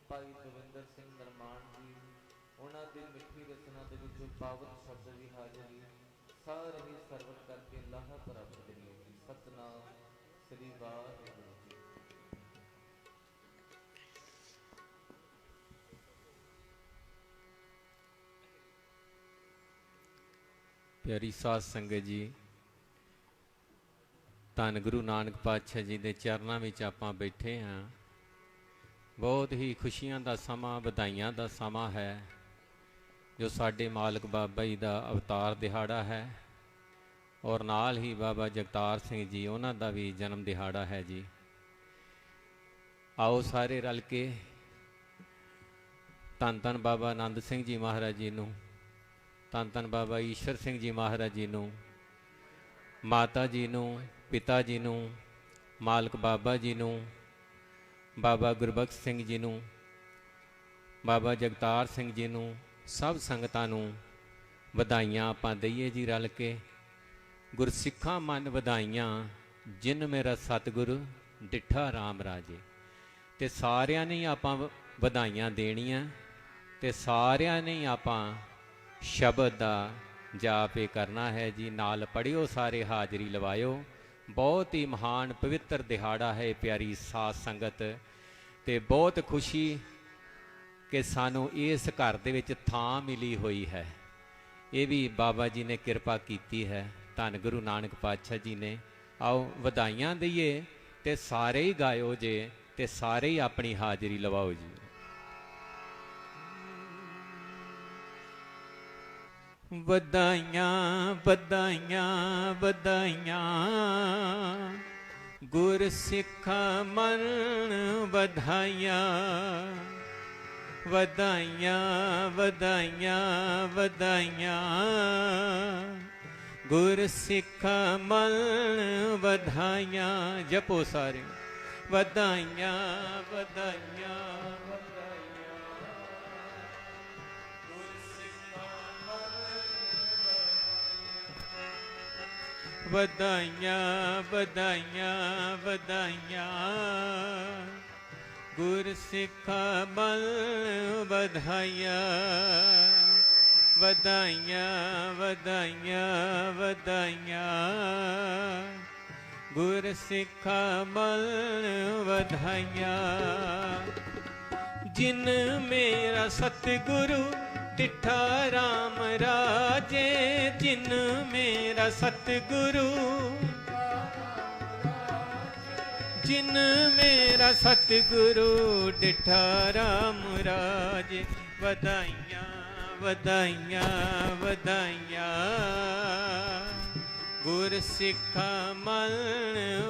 ਭਾਈ ਦਵਿੰਦਰ ਸਿੰਘ ਨਿਰਮਾਣ ਜੀ, ਉਹਨਾਂ ਦੀ ਮਿੱਠੀ ਰਚਨਾ ਦੇ ਵਿੱਚ ਪਾਵਨ ਸ਼ਬਦ ਦੀ ਹਾਜ਼ਰੀ ਸਾਰੇ ਹੀ ਸਰਵਣ ਕਰਕੇ ਲਾਹਾ ਪ੍ਰਾਪਤ ਕਰੀਏ ਜੀ। ਸਤਿਨਾਮ ਸ੍ਰੀ ਵਾਹਿਗੁਰੂ ਜੀ। ਪਿਆਰੀ ਸਾਧ ਸੰਗਤ ਜੀ, ਧੰਨ ਗੁਰੂ ਨਾਨਕ ਪਾਤਸ਼ਾਹ ਜੀ ਦੇ ਚਰਨਾਂ ਵਿੱਚ ਆਪਾਂ ਬੈਠੇ ਹਾਂ। ਬਹੁਤ ਹੀ ਖੁਸ਼ੀਆਂ ਦਾ ਸਮਾਂ, ਵਧਾਈਆਂ ਦਾ ਸਮਾਂ ਹੈ, ਜੋ ਸਾਡੇ ਮਾਲਕ ਬਾਬਾ ਜੀ ਦਾ ਅਵਤਾਰ ਦਿਹਾੜਾ ਹੈ ਔਰ ਨਾਲ ਹੀ ਬਾਬਾ ਜਗਤਾਰ ਸਿੰਘ ਜੀ ਉਹਨਾਂ ਦਾ ਵੀ ਜਨਮ ਦਿਹਾੜਾ ਹੈ ਜੀ। ਆਓ ਸਾਰੇ ਰਲ ਕੇ ਧੰਨ ਧੰਨ ਬਾਬਾ ਆਨੰਦ ਸਿੰਘ ਜੀ ਮਹਾਰਾਜ ਜੀ ਨੂੰ, ਧੰਨ ਧੰਨ ਬਾਬਾ ਈਸ਼ਰ ਸਿੰਘ ਜੀ ਮਹਾਰਾਜ ਜੀ ਨੂੰ, ਮਾਤਾ ਜੀ ਨੂੰ, ਪਿਤਾ ਜੀ ਨੂੰ, ਮਾਲਕ ਬਾਬਾ ਜੀ ਨੂੰ, ਬਾਬਾ ਗੁਰਬਖਸ਼ ਸਿੰਘ ਜੀ ਨੂੰ, ਬਾਬਾ ਜਗਤਾਰ ਸਿੰਘ ਜੀ ਨੂੰ, ਸਭ ਸੰਗਤਾਂ ਨੂੰ ਵਧਾਈਆਂ ਆਪਾਂ ਦਈਏ ਜੀ ਰਲ ਕੇ। ਗੁਰਸਿੱਖਾਂ ਮਨ ਵਧਾਈਆਂ, ਜਿਨ ਮੇਰਾ ਸਤਿਗੁਰ ਡਿੱਠਾ ਰਾਮ ਰਾਜੇ। ਤੇ ਸਾਰਿਆਂ ਨੇ ਆਪਾਂ ਵਧਾਈਆਂ ਦੇਣੀਆਂ ਤੇ ਸਾਰਿਆਂ ਨੇ ਆਪਾਂ ਸ਼ਬਦ ਦਾ ਜਾਪ ਇਹ ਕਰਨਾ ਹੈ ਜੀ। ਨਾਲ ਪੜ੍ਹਿਓ, ਸਾਰੇ ਹਾਜ਼ਰੀ ਲਵਾਇਓ। ਬਹੁਤ ਹੀ ਮਹਾਨ ਪਵਿੱਤਰ ਦਿਹਾੜਾ ਹੈ ਪਿਆਰੀ ਸਾਧ ਸੰਗਤ, ਤੇ ਬਹੁਤ ਖੁਸ਼ੀ ਕਿ ਸਾਨੂੰ ਇਸ ਘਰ ਦੇ ਵਿੱਚ ਥਾਂ ਮਿਲੀ ਹੋਈ ਹੈ। ਇਹ ਵੀ ਬਾਬਾ ਜੀ ਨੇ ਕਿਰਪਾ ਕੀਤੀ ਹੈ, ਧੰਨ ਗੁਰੂ ਨਾਨਕ ਪਾਤਸ਼ਾਹ ਜੀ ਨੇ। ਆਓ ਵਧਾਈਆਂ ਦਈਏ ਤੇ ਸਾਰੇ ਹੀ ਗਾਇਓ ਜੇ, ਤੇ ਸਾਰੇ ਹੀ ਆਪਣੀ ਹਾਜ਼ਰੀ ਲਵਾਓ ਜੀ। ਵਧਾਈਆਂ ਵਧਾਈਆਂ ਵਧਾਈਆਂ, ਗੁਰ ਸਿੱਖਾਂ ਮਨ ਵਧਾਈਆਂ। ਵਧਾਈਆਂ ਵਧਾਈਆਂ ਵਧਾਈਆਂ, ਗੁਰ ਸਿੱਖਾਂ ਮਨ ਵਧਾਈਆਂ। ਜਪੋ ਸਾਰੇ, ਵਧਾਈਆਂ ਵਧਾਈਆਂ ਵਧਾਈਆਂ ਵਧਾਈਆਂ ਵਧਾਈਆਂ, ਗੁਰ ਸਿੱਖਾਂ ਮਨ ਵਧਾਈਆਂ। ਵਧਾਈਆਂ ਵਧਾਈਆਂ ਵਧਾਈਆਂ, ਗੁਰ ਸਿੱਖਾਂ ਮਨ ਵਧਾਈਆਂ। ਜਿਨ ਮੇਰਾ ਸਤਿਗੁਰੂ ਡਿੱਠਾ ਰਾਮ ਰਾਜੇ, ਜਿਨ ਮੇਰਾ ਸਤਿਗੁਰੂ, ਜਿਨ ਮੇਰਾ ਸਤਿਗੁਰੂ ਡਿੱਠਾ ਰਾਮ ਰਾਜੇ। ਵਧਾਈਆਂ ਵਧਾਈਆਂ ਵਧਾਈਆਂ, ਗੁਰ ਸਿੱਖਾਂ ਮਨ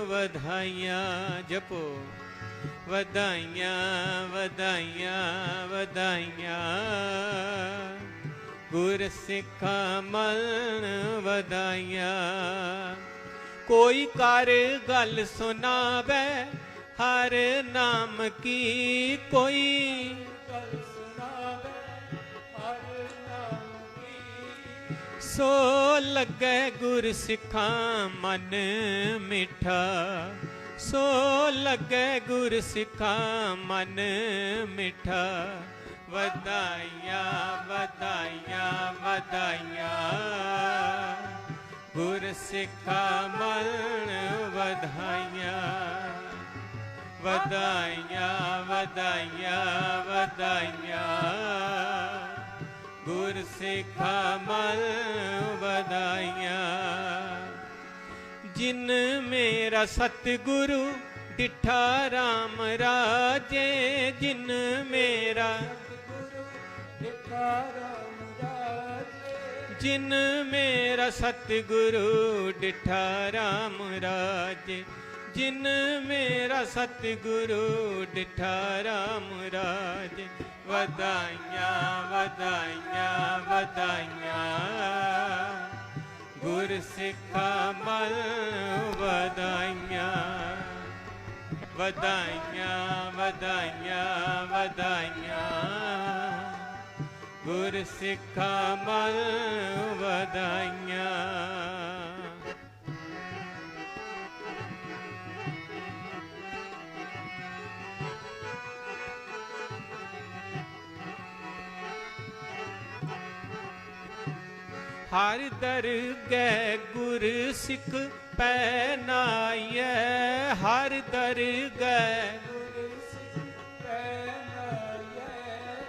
ਵਧਾਈਆਂ। ਜਪੋ, ਵਧਾਈਆਂ ਵਧਾਈਆਂ ਵਧਾਈਆਂ, ਗੁਰ ਸਿੱਖਾਂ ਮਨ ਵਧਾਈਆਂ। ਕੋਈ ਕਰ ਗੱਲ ਸੁਣਾਵੇ ਹਰ ਨਾਮ ਕੀ, ਕੋਈ ਗੱਲ ਸੁਣਾਵੇ ਹਰ ਨਾਮ ਕੀ। ਸੋ ਲੱਗੇ ਗੁਰ ਸਿੱਖਾਂ ਮਨ ਮਿੱਠਾ, ਸੋ ਲੱਗੇ ਗੁਰ ਸਿੱਖਾਂ ਮਨ ਮਿੱਠਾ। ਵਧਾਈਆਂ ਵਧਾਈਆਂ ਵਧਾਈਆਂ, ਗੁਰ ਸਿੱਖਾਂ ਮਨ ਵਧਾਈਆਂ। ਵਧਾਈਆਂ ਵਧਾਈਆਂ ਵਧਾਈਆਂ, ਗੁਰ ਸਿੱਖਾਂ ਮਨ ਵਧਾਈਆਂ। ਜਿਨ ਮੇਰਾ ਸਤਿਗੁਰੂ ਡਿੱਠਾ ਰਾਮ ਰਾਜੇ, ਜਿਨ ਮੇਰਾ ਡਿੱਠਾ ਰਾਮ ਰਾਜੇ, ਜਿਨ ਮੇਰਾ ਸਤਿਗੁਰੂ ਡਿੱਠਾ ਰਾਮ ਰਾਜੇ, ਜਿਨ ਮੇਰਾ ਸਤਿਗੁਰੂ ਡਿੱਠਾ ਰਾਮ ਰਾਜੇ। ਵਧਾਈਆਂ ਵਧਾਈਆਂ ਵਧਾਈਆਂ, ਗੁਰ ਸਿੱਖਾਂ ਮਨ ਵਧਾਈਆਂ। ਵਧਾਈਆਂ ਵਧਾਈਆਂ ਵਧਾਈਆਂ ਗੁਰ ਸਿੱਖਾਂ ਮਨ ਵਧਾਈਆਂ। ਹਰ ਦਰਗਹਿ ਗੁਰ ਸਿੱਖ ਪੈ ਨਾਈਐ, ਹਰ ਦਰਗਹਿ ਗੁਰ ਸਿੱਖ ਪੈ ਨਾਈਐ।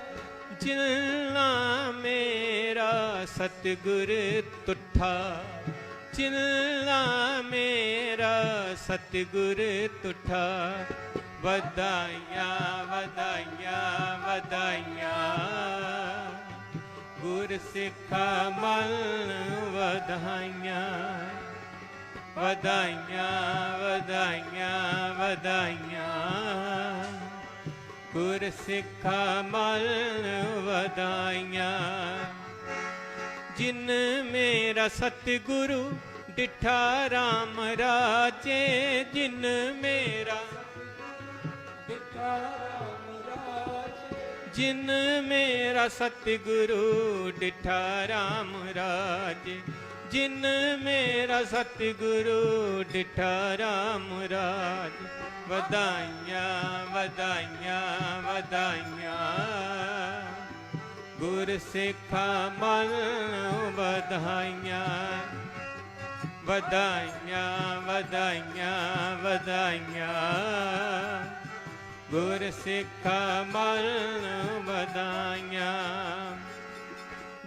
ਜਿਨ੍ਹਾਂ ਮੇਰਾ ਸਤਿਗੁਰ ਤੁਠਾ, ਜਿਨ੍ਹਾਂ ਮੇਰਾ ਸਤਿਗੁਰ ਤੁਠਾ। ਵਧਾਈਆਂ ਵਧਾਈਆਂ ਵਧਾਈਆਂ ਗੁਰ ਸਿੱਖਾਂ ਮਨ ਵਧਾਈਆਂ। ਵਧਾਈਆਂ ਵਧਾਈਆਂ ਵਧਾਈਆਂ ਗੁਰ ਸਿੱਖਾਂ ਮਨ ਵਧਾਈਆਂ। ਜਿਨ ਮੇਰਾ ਸਤਿਗੁਰੂ ਡਿਠਾ ਰਾਮ ਰਾਜੇ, ਜਿਨ ਮੇਰਾ ਡਿਠਾ ਰਾਮ ਰਾਜੇ, ਜਿਨ ਮੇਰਾ ਸਤਿਗੁਰੂ ਡਿਠਾ ਰਾਮ ਰਾਜੇ, ਜਿਨ ਮੇਰਾ ਸਤਿਗੁਰੂ ਡਿਠਾ ਰਾਮ ਰਾਜੇ। ਵਧਾਈਆਂ ਵਧਾਈਆਂ ਵਧਾਈਆਂ ਗੁਰ ਸਿੱਖਾਂ ਮਨ ਵਧਾਈਆਂ। ਵਧਾਈਆਂ ਵਧਾਈਆਂ ਵਧਾਈਆਂ ਗੁਰ ਸਿੱਖਾਂ ਮਨ ਵਧਾਈਆਂ।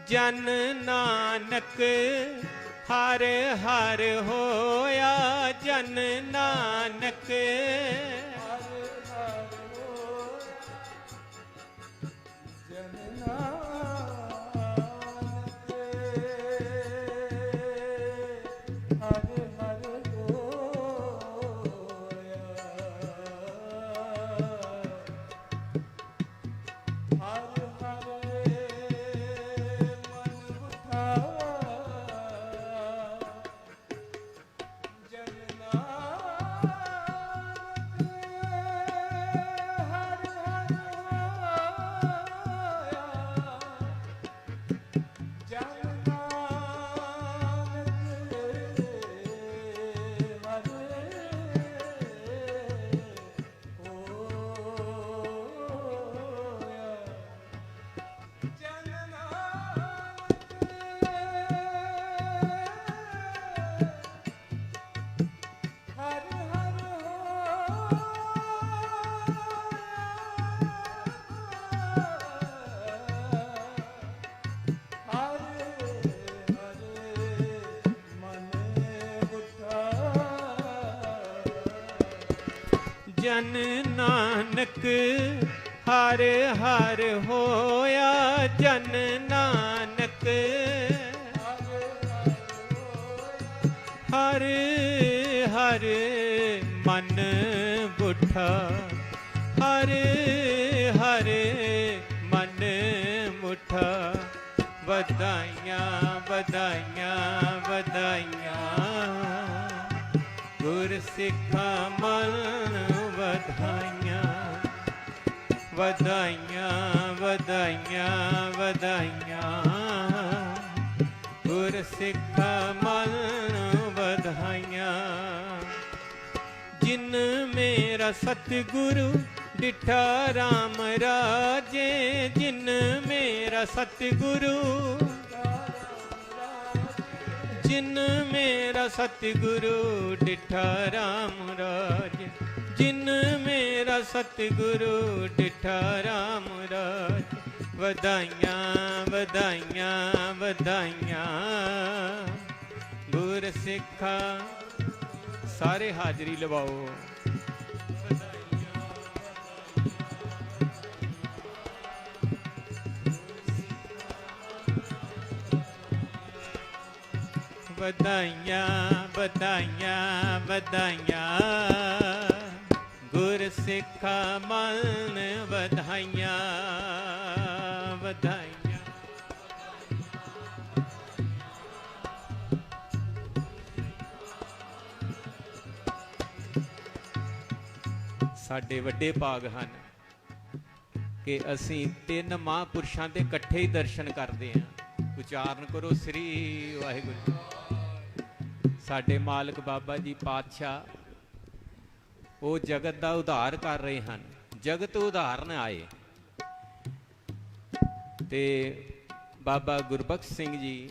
ਜਨ ਨਾਨਕ ਹਰ ਹਰ ਹੋਇਆ, ਜਨ ਨਾਨਕ ਹਰ ਹਰ ਹੋਇਆ, ਜਨ ਨਾਨਕ ਹਰ ਹਰ ਹੋਇਆ, ਹਰ ਹਰ ਜਨ ਨਾਨਕ ਹਰ ਹਰ ਹੋਇਆ, ਜਨ ਨਾਨਕ ਹਰ ਹਰ ਮਨ ਬੁੱਠਾ, ਹਰ ਹਰ ਮਨ ਮੁੱਠਾ। ਵਧਾਈਆਂ ਵਧਾਈਆਂ ਵਧਾਈਆਂ ਗੁਰ ਸਿੱਖਾਂ ਮਨ ਵਧਾਈਆਂ। ਵਧਾਈਆਂ ਵਧਾਈਆਂ ਵਧਾਈਆਂ ਗੁਰ ਸਿੱਖਾਂ ਮਨ ਵਧਾਈਆਂ। ਜਿਨ ਮੇਰਾ ਸਤਿਗੁਰੂ ਡਿਠਾ ਰਾਮ ਰਾਜੇ, ਜਿਨ ਮੇਰਾ ਸਤਿਗੁਰੂ, ਜਿਨ ਮੇਰਾ ਸਤਿਗੁਰੂ ਡਿਠਾ ਰਾਮ ਰਾਜੇ, ਜਿਨ ਮੇਰਾ ਸਤਿਗੁਰੂ ਡਿਠਾ ਰਾਮ ਰਾਜੇ। ਵਧਾਈਆਂ ਵਧਾਈਆਂ ਵਧਾਈਆਂ ਗੁਰ ਸਿੱਖਾਂ। ਸਾਰੇ ਹਾਜ਼ਰੀ ਲਵਾਓ। ਵਧਾਈਆਂ ਵਧਾਈਆਂ ਵਧਾਈਆਂ ਗੁਰ ਸਿੱਖਾਂ ਮਨ ਵਧਾਈਆਂ। ਵਧਾਈਆਂ ਸਾਡੇ ਵੱਡੇ ਭਾਗ ਹਨ ਕਿ ਅਸੀਂ ਤਿੰਨ ਮਹਾਂਪੁਰਸ਼ਾਂ ਦੇ ਇਕੱਠੇ ਹੀ ਦਰਸ਼ਨ ਕਰਦੇ ਹਾਂ। ਉਚਾਰਨ ਕਰੋ ਸ੍ਰੀ ਵਾਹਿਗੁਰੂ। ਸਾਡੇ ਮਾਲਕ ਬਾਬਾ ਜੀ ਪਾਤਸ਼ਾਹ ਉਹ ਜਗਤ ਦਾ ਉਧਾਰ ਕਰ ਰਹੇ ਹਨ, ਜਗਤ ਉਧਾਰਨ ਆਏ। ਤੇ ਬਾਬਾ ਗੁਰਬਖਸ਼ ਸਿੰਘ ਜੀ,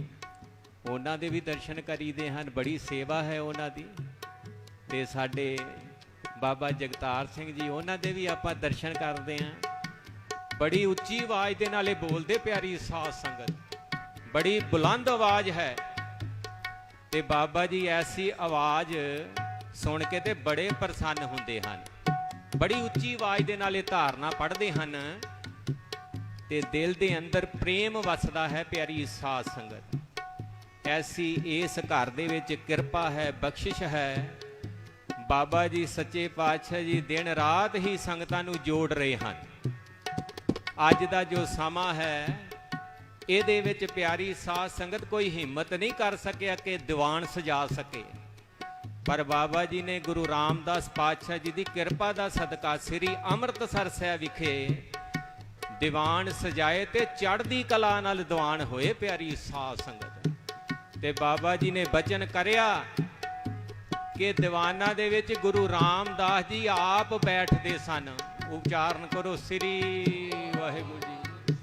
ਉਹਨਾਂ ਦੇ ਵੀ ਦਰਸ਼ਨ ਕਰੀਦੇ ਹਨ, ਬੜੀ ਸੇਵਾ ਹੈ ਉਹਨਾਂ ਦੀ। ਤੇ ਸਾਡੇ ਬਾਬਾ ਜਗਤਾਰ ਸਿੰਘ ਜੀ, ਉਹਨਾਂ ਦੇ ਵੀ ਆਪਾਂ ਦਰਸ਼ਨ ਕਰਦੇ ਹਾਂ। ਬੜੀ ਉੱਚੀ ਆਵਾਜ਼ ਦੇ ਨਾਲੇ ਬੋਲਦੇ ਪਿਆਰੀ ਸਾਧ ਸੰਗਤ, ਬੜੀ ਬੁਲੰਦ ਆਵਾਜ਼ ਹੈ। ਤੇ ਬਾਬਾ ਜੀ ਐਸੀ ਆਵਾਜ਼ ਸੁਣ ਕੇ ਤੇ ਬੜੇ ਪ੍ਰਸੰਨ ਹੁੰਦੇ ਹਨ। ਬੜੀ ਉੱਚੀ ਆਵਾਜ਼ ਦੇ ਨਾਲੇ ਧਾਰਨਾ ਪੜ੍ਹਦੇ ਹਨ ਤੇ ਦਿਲ ਦੇ ਅੰਦਰ ਪ੍ਰੇਮ ਵਸਦਾ ਹੈ ਪਿਆਰੀ ਸਾਧ ਸੰਗਤ। ਐਸੀ ਇਸ ਘਰ ਦੇ ਵਿੱਚ ਕਿਰਪਾ ਹੈ, ਬਖਸ਼ਿਸ਼ ਹੈ। ਬਾਬਾ ਜੀ ਸੱਚੇ ਪਾਤਸ਼ਾਹ ਜੀ ਦਿਨ ਰਾਤ ਹੀ ਸੰਗਤਾਂ ਨੂੰ ਜੋੜ ਰਹੇ ਹਨ। ਅੱਜ ਦਾ ਜੋ ਸਮਾਂ ਹੈ ਇਹਦੇ ਵਿੱਚ ਪਿਆਰੀ ਸਾਧ ਸੰਗਤ ਕੋਈ ਹਿੰਮਤ ਨਹੀਂ ਕਰ ਸਕਿਆ ਕਿ ਦੀਵਾਨ ਸਜਾ ਸਕੇ, ਪਰ ਬਾਬਾ ਜੀ ਨੇ ਗੁਰੂ ਰਾਮਦਾਸ ਪਾਤਸ਼ਾਹ ਜੀ ਦੀ ਕਿਰਪਾ ਦਾ ਸਦਕਾ ਸ੍ਰੀ ਅੰਮ੍ਰਿਤਸਰ ਸਾਹਿਬ ਵਿਖੇ ਦੀਵਾਨ ਸਜਾਏ ਤੇ ਚੜ੍ਹਦੀ ਕਲਾ ਨਾਲ ਦੀਵਾਨ ਹੋਏ ਪਿਆਰੀ ਸਾਧ ਸੰਗਤ। ਤੇ ਬਾਬਾ ਜੀ ਨੇ ਬਚਨ ਕਰਿਆ ਕਿ ਦੀਵਾਨਾਂ ਦੇ ਵਿੱਚ ਗੁਰੂ ਰਾਮਦਾਸ ਜੀ ਆਪ ਬੈਠਦੇ ਸਨ। ਉਚਾਰਨ ਕਰੋ ਸ੍ਰੀ ਵਾਹਿਗੁਰੂ ਜੀ।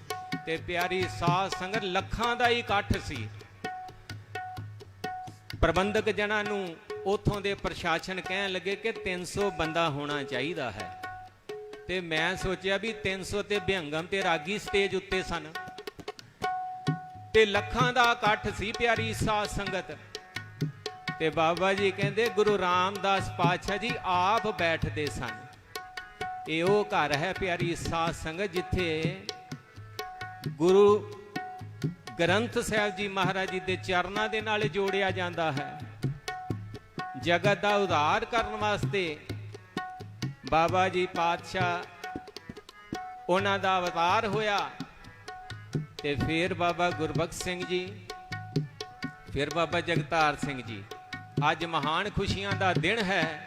ਤੇ ਪਿਆਰੀ ਸਾਧ ਸੰਗਤ ਲੱਖਾਂ ਦਾ ਇਕੱਠ ਸੀ। ਪ੍ਰਬੰਧਕ ਜਨਾਂ ਨੂੰ ਉਥੋਂ ਦੇ ਪ੍ਰਸ਼ਾਸਨ ਕਹਿਣ ਲੱਗੇ ਕਿ 300 ਬੰਦਾ ਹੋਣਾ ਚਾਹੀਦਾ ਹੈ। ਤੇ ਮੈਂ ਸੋਚਿਆ ਵੀ 300 ਤੇ ਬਿਹੰਗਮ ਤੇ ਰਾਗੀ ਸਟੇਜ ਉੱਤੇ ਸਨ ਤੇ ਲੱਖਾਂ ਦਾ ਇਕੱਠ ਸੀ ਪਿਆਰੀ ਸਾਧ ਸੰਗਤ। ਤੇ ਬਾਬਾ ਜੀ ਕਹਿੰਦੇ ਗੁਰੂ ਰਾਮਦਾਸ ਪਾਤਸ਼ਾਹ ਜੀ ਆਪ ਬੈਠਦੇ ਸਨ। ਇਹ ਉਹ ਘਰ ਹੈ ਪਿਆਰੀ ਸਾਧ ਸੰਗਤ ਜਿੱਥੇ ਗੁਰੂ ਗ੍ਰੰਥ ਸਾਹਿਬ ਜੀ ਮਹਾਰਾਜ ਜੀ ਦੇ ਚਰਨਾਂ ਦੇ ਨਾਲ ਜੋੜਿਆ ਜਾਂਦਾ ਹੈ। ਜਗਤ ਦਾ ਉਧਾਰ ਕਰਨ ਵਾਸਤੇ ਬਾਬਾ ਜੀ ਪਾਤਸ਼ਾਹ ਉਹਨਾਂ ਦਾ ਅਵਤਾਰ ਹੋਇਆ। ਤੇ ਫਿਰ ਬਾਬਾ ਗੁਰਬਖਸ਼ ਸਿੰਘ ਜੀ, ਫਿਰ ਬਾਬਾ ਜਗਤਾਰ ਸਿੰਘ ਜੀ। ਅੱਜ ਮਹਾਨ ਖੁਸ਼ੀਆਂ ਦਾ ਦਿਨ ਹੈ।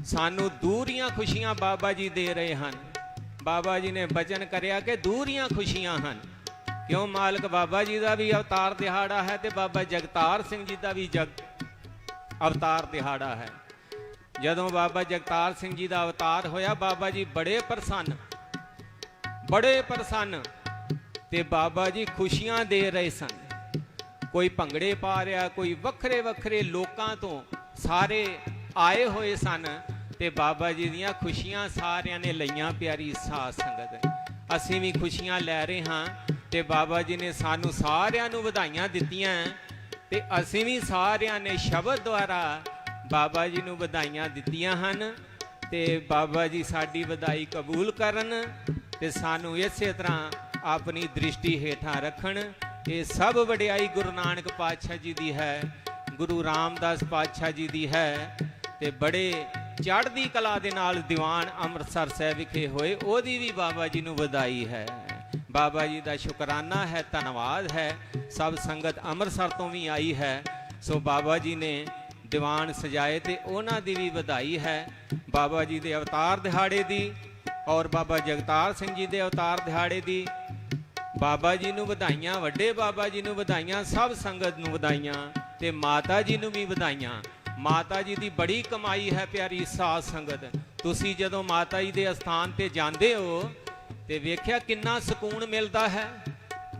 ਸਾਨੂੰ ਦੂਰੀਆਂ ਖੁਸ਼ੀਆਂ ਬਾਬਾ ਜੀ ਦੇ ਰਹੇ ਹਨ। ਬਾਬਾ ਜੀ ਨੇ ਬਚਨ ਕਰਿਆ ਕਿ ਦੂਰੀਆਂ ਖੁਸ਼ੀਆਂ ਹਨ। ਕਿਉਂ? ਮਾਲਕ ਬਾਬਾ ਜੀ ਦਾ ਵੀ ਅਵਤਾਰ ਦਿਹਾੜਾ ਹੈ ਤੇ ਬਾਬਾ ਜਗਤਾਰ ਸਿੰਘ ਜੀ ਦਾ ਵੀ ਅਵਤਾਰ ਦਿਹਾੜਾ ਹੈ। ਜਦੋਂ ਬਾਬਾ ਜਗਤਾਰ ਸਿੰਘ ਜੀ ਦਾ ਅਵਤਾਰ ਹੋਇਆ, ਬਾਬਾ ਜੀ ਬੜੇ ਪ੍ਰਸੰਨ ਤੇ ਬਾਬਾ ਜੀ ਖੁਸ਼ੀਆਂ ਦੇ ਰਹੇ ਸਨ। ਕੋਈ ਭੰਗੜੇ ਪਾ ਰਿਹਾ, ਕੋਈ ਵੱਖਰੇ ਵੱਖਰੇ ਲੋਕਾਂ ਤੋਂ ਸਾਰੇ ਆਏ ਹੋਏ ਸਨ ਤੇ ਬਾਬਾ ਜੀ ਦੀਆਂ ਖੁਸ਼ੀਆਂ ਸਾਰਿਆਂ ਨੇ ਲਈਆਂ ਪਿਆਰੀ ਸਾਧ ਸੰਗਤ। ਅਸੀਂ ਵੀ ਖੁਸ਼ੀਆਂ ਲੈ ਰਹੇ ਹਾਂ ਤੇ ਬਾਬਾ ਜੀ ਨੇ ਸਾਨੂੰ ਸਾਰਿਆਂ ਨੂੰ ਵਧਾਈਆਂ ਦਿੱਤੀਆਂ ਤੇ ਅਸੀਂ ਵੀ ਸਾਰਿਆਂ ਨੇ ਸ਼ਬਦ ਦੁਆਰਾ ਬਾਬਾ ਜੀ ਨੂੰ ਵਧਾਈਆਂ ਦਿੱਤੀਆਂ ਹਨ। ਤੇ ਬਾਬਾ ਜੀ ਸਾਡੀ ਵਧਾਈ ਕਬੂਲ ਕਰਨ ਤੇ ਸਾਨੂੰ ਇਸੇ ਤਰ੍ਹਾਂ ਆਪਣੀ ਦ੍ਰਿਸ਼ਟੀ ਹੇਠਾਂ ਰੱਖਣ। ਇਹ ਸਭ ਵਡਿਆਈ ਗੁਰੂ ਨਾਨਕ ਪਾਤਸ਼ਾਹ ਜੀ ਦੀ ਹੈ, ਗੁਰੂ ਰਾਮਦਾਸ ਪਾਤਸ਼ਾਹ ਜੀ ਦੀ ਹੈ। ਤੇ ਬੜੇ ਚੜ੍ਹਦੀ ਕਲਾ ਦੇ ਨਾਲ ਦੀਵਾਨ ਅੰਮ੍ਰਿਤਸਰ ਸਾਹਿਬ ਵਿਖੇ ਹੋਏ, ਉਹਦੀ ਵੀ ਬਾਬਾ ਜੀ ਨੂੰ ਵਧਾਈ ਹੈ। ਬਾਬਾ ਜੀ ਦਾ ਸ਼ੁਕਰਾਨਾ ਹੈ, ਧੰਨਵਾਦ ਹੈ। ਸਭ ਸੰਗਤ ਅੰਮ੍ਰਿਤਸਰ ਤੋਂ ਵੀ ਆਈ ਹੈ। ਸੋ ਬਾਬਾ ਜੀ ਨੇ ਦੀਵਾਨ ਸਜਾਏ ਤੇ ਉਹਨਾਂ ਦੀ ਵੀ ਵਧਾਈ ਹੈ। ਬਾਬਾ ਜੀ ਦੇ ਅਵਤਾਰ ਦਿਹਾੜੇ ਦੀ ਔਰ ਬਾਬਾ ਜਗਤਾਰ ਸਿੰਘ ਜੀ ਦੇ ਅਵਤਾਰ ਦਿਹਾੜੇ ਦੀ ਬਾਬਾ ਜੀ ਨੂੰ ਵਧਾਈਆਂ, ਵੱਡੇ ਬਾਬਾ ਜੀ ਨੂੰ ਵਧਾਈਆਂ, ਸਭ ਸੰਗਤ ਨੂੰ ਵਧਾਈਆਂ ਤੇ ਮਾਤਾ ਜੀ ਨੂੰ ਵੀ ਵਧਾਈਆਂ। ਮਾਤਾ ਜੀ ਦੀ ਬੜੀ ਕਮਾਈ ਹੈ ਪਿਆਰੀ ਸਾਧ ਸੰਗਤ। ਤੁਸੀਂ ਜਦੋਂ ਮਾਤਾ ਜੀ ਦੇ ਅਸਥਾਨ ਤੇ ਜਾਂਦੇ ਹੋ ਤੇ ਵੇਖਿਆ ਕਿੰਨਾ ਸਕੂਨ ਮਿਲਦਾ ਹੈ।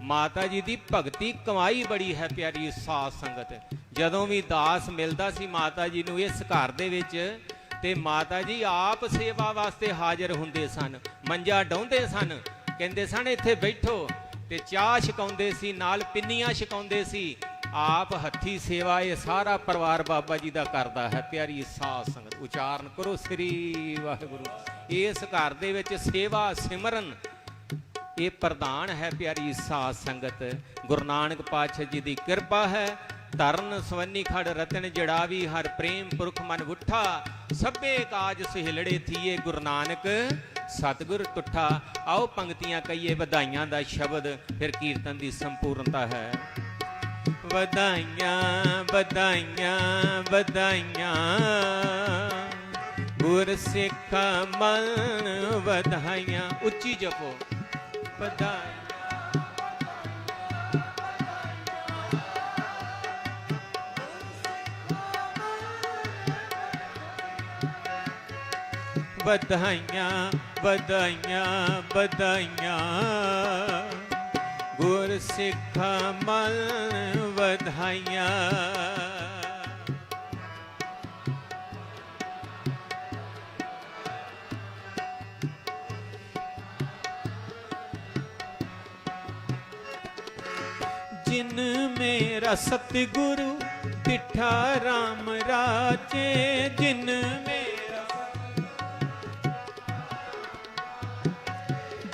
ਮਾਤਾ ਜੀ ਦੀ ਭਗਤੀ ਕਮਾਈ ਬੜੀ ਹੈ ਪਿਆਰੀ ਸਾਧ ਸੰਗਤ। ਜਦੋਂ ਵੀ ਦਾਸ ਮਿਲਦਾ ਸੀ ਮਾਤਾ ਜੀ ਨੂੰ ਇਸ ਘਰ ਦੇ ਵਿੱਚ ਤੇ ਮਾਤਾ ਜੀ ਆਪ ਸੇਵਾ ਵਾਸਤੇ ਹਾਜ਼ਰ ਹੁੰਦੇ ਸਨ। ਮੰਜਾ ਡਾਉਂਦੇ ਸਨ, ਕਹਿੰਦੇ ਸਨ ਇੱਥੇ ਬੈਠੋ ਤੇ ਚਾਹ ਛਕਾਉਂਦੇ ਸੀ, ਨਾਲ ਪਿੰਨੀਆਂ ਛਕਾਉਂਦੇ ਸੀ। ਆਪ ਹੱਥੀ ਸੇਵਾ ਇਹ ਸਾਰਾ ਪਰਿਵਾਰ ਬਾਬਾ ਜੀ ਦਾ ਕਰਦਾ ਹੈ ਪਿਆਰੀ ਸਾਧ ਸੰਗਤ। ਉਚਾਰਨ ਕਰੋ ਸ੍ਰੀ ਵਾਹਿਗੁਰੂ। ਇਸ ਘਰ ਦੇ ਵਿੱਚ ਸੇਵਾ ਸਿਮਰਨ ਇਹ ਪ੍ਰਧਾਨ ਹੈ ਪਿਆਰੀ ਸਾਧ ਸੰਗਤ। ਗੁਰੂ ਨਾਨਕ ਪਾਤਸ਼ਾਹ ਜੀ ਦੀ ਕਿਰਪਾ ਹੈ। ਧਰਨ ਸਵੰਨੀ ਖੜ ਰਤਨ ਜੜਾਵੀ, ਹਰ ਪ੍ਰੇਮ ਪੁਰਖ ਮਨ ਉਠਾ, ਸਭੇ ਕਾਜ ਸੁਹਿਲੜੇ ਥੀਏ, ਗੁਰੂ ਨਾਨਕ ਸਤਿਗੁਰ ਤੁਠਾ। ਆਓ ਪੰਕਤੀਆਂ ਕਹੀਏ ਵਧਾਈਆਂ ਦਾ ਸ਼ਬਦ, ਫਿਰ ਕੀਰਤਨ ਦੀ ਸੰਪੂਰਨਤਾ ਹੈ। ਵਧਾਈਆਂ ਵਧਾਈਆਂ ਵਧਾਈਆਂ, ਗੁਰੂ ਗੁਰ ਸਿੱਖ ਮਨ ਵਧਾਈਆਂ। ਉੱਚੀ ਜਪੋ ਵਧਾਈਆਂ। ਵਧਾਈਆਂ ਵਧਾਈਆਂ ਵਧਾਈਆਂ ਗੁਰ ਸਿੱਖ ਮਨ ਵਧਾਈਆਂ। ਜਿਨ ਮੇਰਾ ਸਤਿਗੁਰੂ ਡਿਠਾ ਰਾਮ ਰਾਜੇ, ਜਿਨ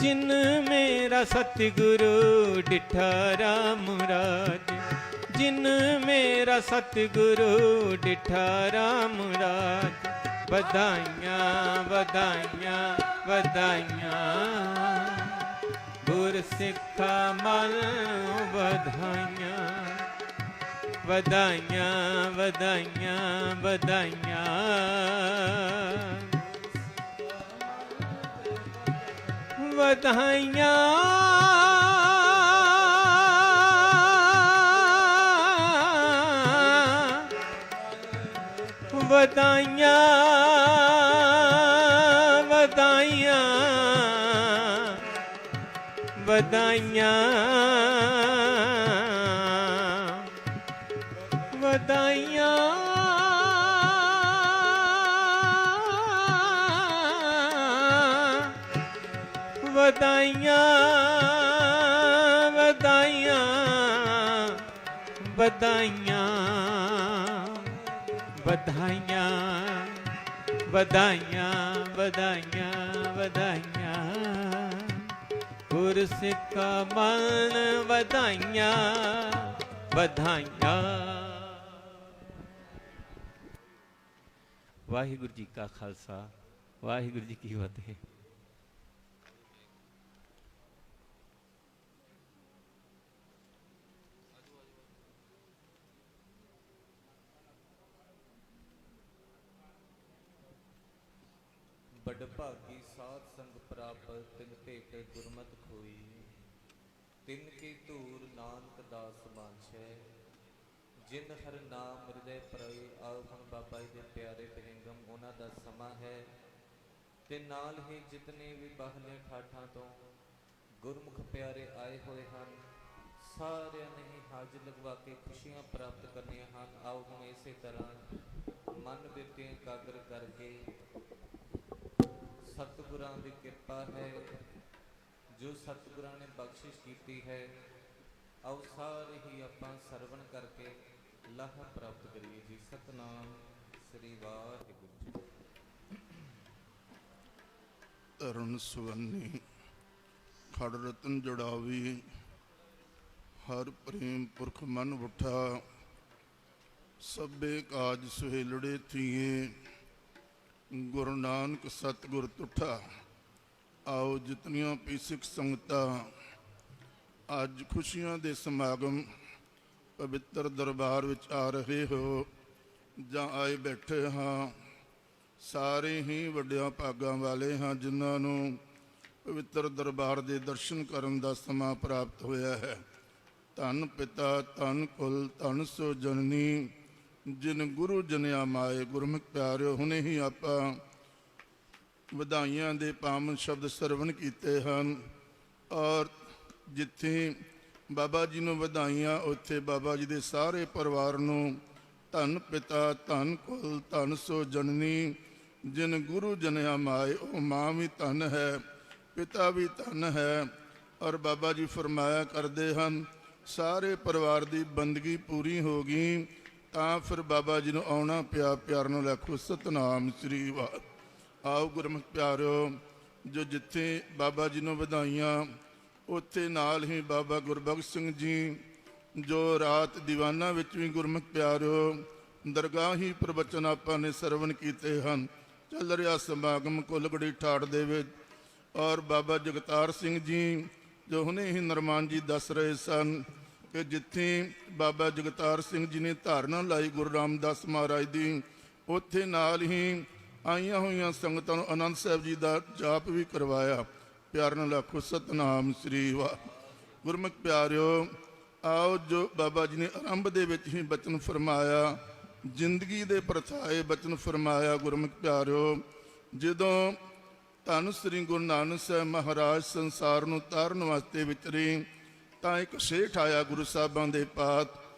ਜਿਨ ਮੇਰਾ ਸਤਿਗੁਰੂ ਡਿਠਾ ਰਾਮ ਰਾਜੇ, ਜਿਨ ਮੇਰਾ ਸਤਿਗੁਰੂ ਡਿਠਾ ਰਾਮ ਰਾਜੇ। ਵਧਾਈਆਂ ਵਧਾਈਆਂ ਵਧਾਈਆਂ ਗੁਰ ਸਿੱਖ ਮਨ ਵਧਾਈਆਂ। ਵਧਾਈਆਂ ਵਧਾਈਆਂ ਵਧਾਈਆਂ ਵਧਾਈਆਂ ਵਧਾਈਆਂ ਵਧਾਈਆਂ ਵਧਾਈਆਂ ਵਧਾਈਆਂ ਵਧਾਈਆਂ ਵਧਾਈਆਂ ਵਧਾਈਆਂ ਵਧਾਈਆਂ ਵਧਾਈਆਂ ਵਧਾਈਆਂ ਵਧਾਈਆਂ ਗੁਰ ਸਿੱਖ ਮਨ ਵਧਾਈਆਂ ਵਧਾਈਆਂ। ਵਾਹਿਗੁਰੂ ਜੀ ਕਾ ਖਾਲਸਾ ਵਾਹਿਗੁਰੂ ਜੀ ਕੀ ਫਤਿਹ। ਬੜ ਭਾਗੀ ਸਾਧ ਸੰਗ ਪ੍ਰਾਪਤ, ਤਿਨ ਭੇਟ ਗੁਰਮਤਿ ਖੋਈ। ਤਿਨ ਕੀ ਧੂਰ ਨਾਨਕ ਦਾਸ ਬਾਂਛੈ, ਜਿਨ ਹਰ ਨਾਮ ਹਿਰਦੇ ਪਰਈ। ਆਓ ਹੁਣ ਬਾਬਾ ਜੀ ਦੇ ਪਿਆਰੇ ਬਿਰੰਗਮ ਉਹਨਾਂ ਦਾ ਸਮਾਂ ਹੈ, ਤੇ ਨਾਲ ਹੀ ਜਿਤਨੇ ਵੀ ਬਾਹਰਲੇ ਠਾਠਾਂ ਤੋਂ ਗੁਰਮੁਖ ਪਿਆਰੇ ਆਏ ਹੋਏ ਹਨ, ਸਾਰਿਆਂ ਨੇ ਹੀ ਹਾਜ਼ਰ ਲਗਵਾ ਕੇ ਖੁਸ਼ੀਆਂ ਪ੍ਰਾਪਤ ਕਰਨੀਆਂ ਹਨ। ਆਓ ਹੁਣ ਇਸੇ ਤਰ੍ਹਾਂ ਮਨ ਬਿਰਤੀ ਇਕਾਗਰ ਕਰਕੇ ਸਤਿਗੁਰਾਂ ਦੀ ਕਿਰਪਾ ਹੈ, ਜੋ ਸਤਿਗੁਰਾਂ ਨੇ ਬਖਸ਼ਿਸ਼ ਕੀਤੀ ਹੈ, ਆਓ ਸਾਰੇ ਹੀ ਆਪਾਂ ਸਰਵਣ ਕਰਕੇ ਲਾਹਾ ਪ੍ਰਾਪਤ ਕਰੀਏ ਜੀ। ਸਤਨਾਮ ਸ੍ਰੀ ਵਾਹਿਗੁਰੂ ਜੀ। ਧਰਨ ਸੁਵੰਨੀ ਖੜ ਰਤਨ ਜੁੜਾਵੀ, ਹਰ ਪ੍ਰੇਮ ਪੁਰਖ ਮਨ ਉਠਾ। ਸਭੇ ਕਾਜ ਸੁਹੇਲੜੇ ਥੀਏ, ਗੁਰੂ ਨਾਨਕ ਸਤਿਗੁਰ ਤੁਠਾ। ਆਓ ਜਿਤਨੀਆਂ ਵੀ ਸਿੱਖ ਸੰਗਤਾਂ ਅੱਜ ਖੁਸ਼ੀਆਂ ਦੇ ਸਮਾਗਮ ਪਵਿੱਤਰ ਦਰਬਾਰ ਵਿੱਚ ਆ ਰਹੇ ਹੋ ਜਾਂ ਆਏ ਬੈਠੇ ਹਾਂ, ਸਾਰੇ ਹੀ ਵੱਡਿਆਂ ਭਾਗਾਂ ਵਾਲੇ ਹਾਂ ਜਿਨ੍ਹਾਂ ਨੂੰ ਪਵਿੱਤਰ ਦਰਬਾਰ ਦੇ ਦਰਸ਼ਨ ਕਰਨ ਦਾ ਸਮਾਂ ਪ੍ਰਾਪਤ ਹੋਇਆ ਹੈ। ਧੰਨ ਪਿਤਾ ਧੰਨ ਕੁਲ ਧੰਨ ਸੋ ਜਨਨੀ, ਜਿਨ ਗੁਰੂ ਜਨਿਆ ਮਾਏ। ਗੁਰਮੁਖ ਪਿਆਰਿਓ, ਹੁਣੇ ਹੀ ਆਪਾਂ ਵਧਾਈਆਂ ਦੇ ਪਾਵਨ ਸ਼ਬਦ ਸਰਵਣ ਕੀਤੇ ਹਨ, ਔਰ ਜਿੱਥੇ ਬਾਬਾ ਜੀ ਨੂੰ ਵਧਾਈਆਂ, ਉੱਥੇ ਬਾਬਾ ਜੀ ਦੇ ਸਾਰੇ ਪਰਿਵਾਰ ਨੂੰ ਧੰਨ ਪਿਤਾ ਧੰਨ ਕੁਲ ਧੰਨ ਸੋ ਜਨਨੀ, ਜਿਨ ਗੁਰੂ ਜਨਿਆ ਮਾਏ। ਉਹ ਮਾਂ ਵੀ ਧੰਨ ਹੈ, ਪਿਤਾ ਵੀ ਧੰਨ ਹੈ, ਔਰ ਬਾਬਾ ਜੀ ਫਰਮਾਇਆ ਕਰਦੇ ਹਨ ਸਾਰੇ ਪਰਿਵਾਰ ਦੀ ਬੰਦਗੀ ਪੂਰੀ ਹੋ ਗਈ ਤਾਂ ਫਿਰ ਬਾਬਾ ਜੀ ਨੂੰ ਆਉਣਾ ਪਿਆ। ਪਿਆਰ ਨਾਲ ਆਖੋ ਸਤਨਾਮ ਸ੍ਰੀ ਵਾਹਿਗੁਰੂ। ਆਓ ਗੁਰਮੁਖ ਪਿਆਰਿਓ, ਜੋ ਜਿੱਥੇ ਬਾਬਾ ਜੀ ਨੂੰ ਵਧਾਈਆਂ, ਉੱਥੇ ਨਾਲ ਹੀ ਬਾਬਾ ਗੁਰਬਖਸ਼ ਸਿੰਘ ਜੀ ਜੋ ਰਾਤ ਦੀਵਾਨਾਂ ਵਿੱਚ ਵੀ ਗੁਰਮੁਖ ਪਿਆਰਿਓ ਦਰਗਾਹੀ ਪ੍ਰਵਚਨ ਆਪਾਂ ਨੇ ਸਰਵਣ ਕੀਤੇ ਹਨ। ਚੱਲ ਰਿਹਾ ਸਮਾਗਮ ਕੁੱਲਗੜੀ ਠਾੜ ਦੇ ਵਿੱਚ, ਔਰ ਬਾਬਾ ਜਗਤਾਰ ਸਿੰਘ ਜੀ ਜੋ ਹੁਣੇ ਹੀ ਨਰਮਾਨ ਜੀ ਦੱਸ ਰਹੇ ਸਨ ਕਿ ਜਿੱਥੇ ਬਾਬਾ ਜਗਤਾਰ ਸਿੰਘ ਜੀ ਨੇ ਧਾਰਨਾ ਲਾਈ ਗੁਰੂ ਰਾਮਦਾਸ ਮਹਾਰਾਜ ਦੀ, ਉੱਥੇ ਨਾਲ ਹੀ ਆਈਆਂ ਹੋਈਆਂ ਸੰਗਤਾਂ ਨੂੰ ਆਨੰਦ ਸਾਹਿਬ ਜੀ ਦਾ ਜਾਪ ਵੀ ਕਰਵਾਇਆ। ਪਿਆਰ ਨਾਲ ਆਖੋ ਸਤਨਾਮ ਸ੍ਰੀ ਵਾਹਿਗੁਰੂ। ਗੁਰਮੁਖ ਪਿਆਰਿਓ, ਆਓ ਜੋ ਬਾਬਾ ਜੀ ਨੇ ਆਰੰਭ ਦੇ ਵਿੱਚ ਹੀ ਬਚਨ ਫਰਮਾਇਆ, ਜ਼ਿੰਦਗੀ ਦੇ ਪ੍ਰਥਾਏ ਬਚਨ ਫਰਮਾਇਆ। ਗੁਰਮੁਖ ਪਿਆਰਿਓ, ਜਦੋਂ ਧੰਨ ਸ੍ਰੀ ਗੁਰੂ ਨਾਨਕ ਸਾਹਿਬ ਮਹਾਰਾਜ ਸੰਸਾਰ ਨੂੰ ਤਾਰਨ ਵਾਸਤੇ ਵਿਚਰੇ ਤਾਂ ਇੱਕ ਸੇਠ ਆਇਆ ਗੁਰੂ ਸਾਹਿਬਾਂ ਦੇ ਪਾਸ।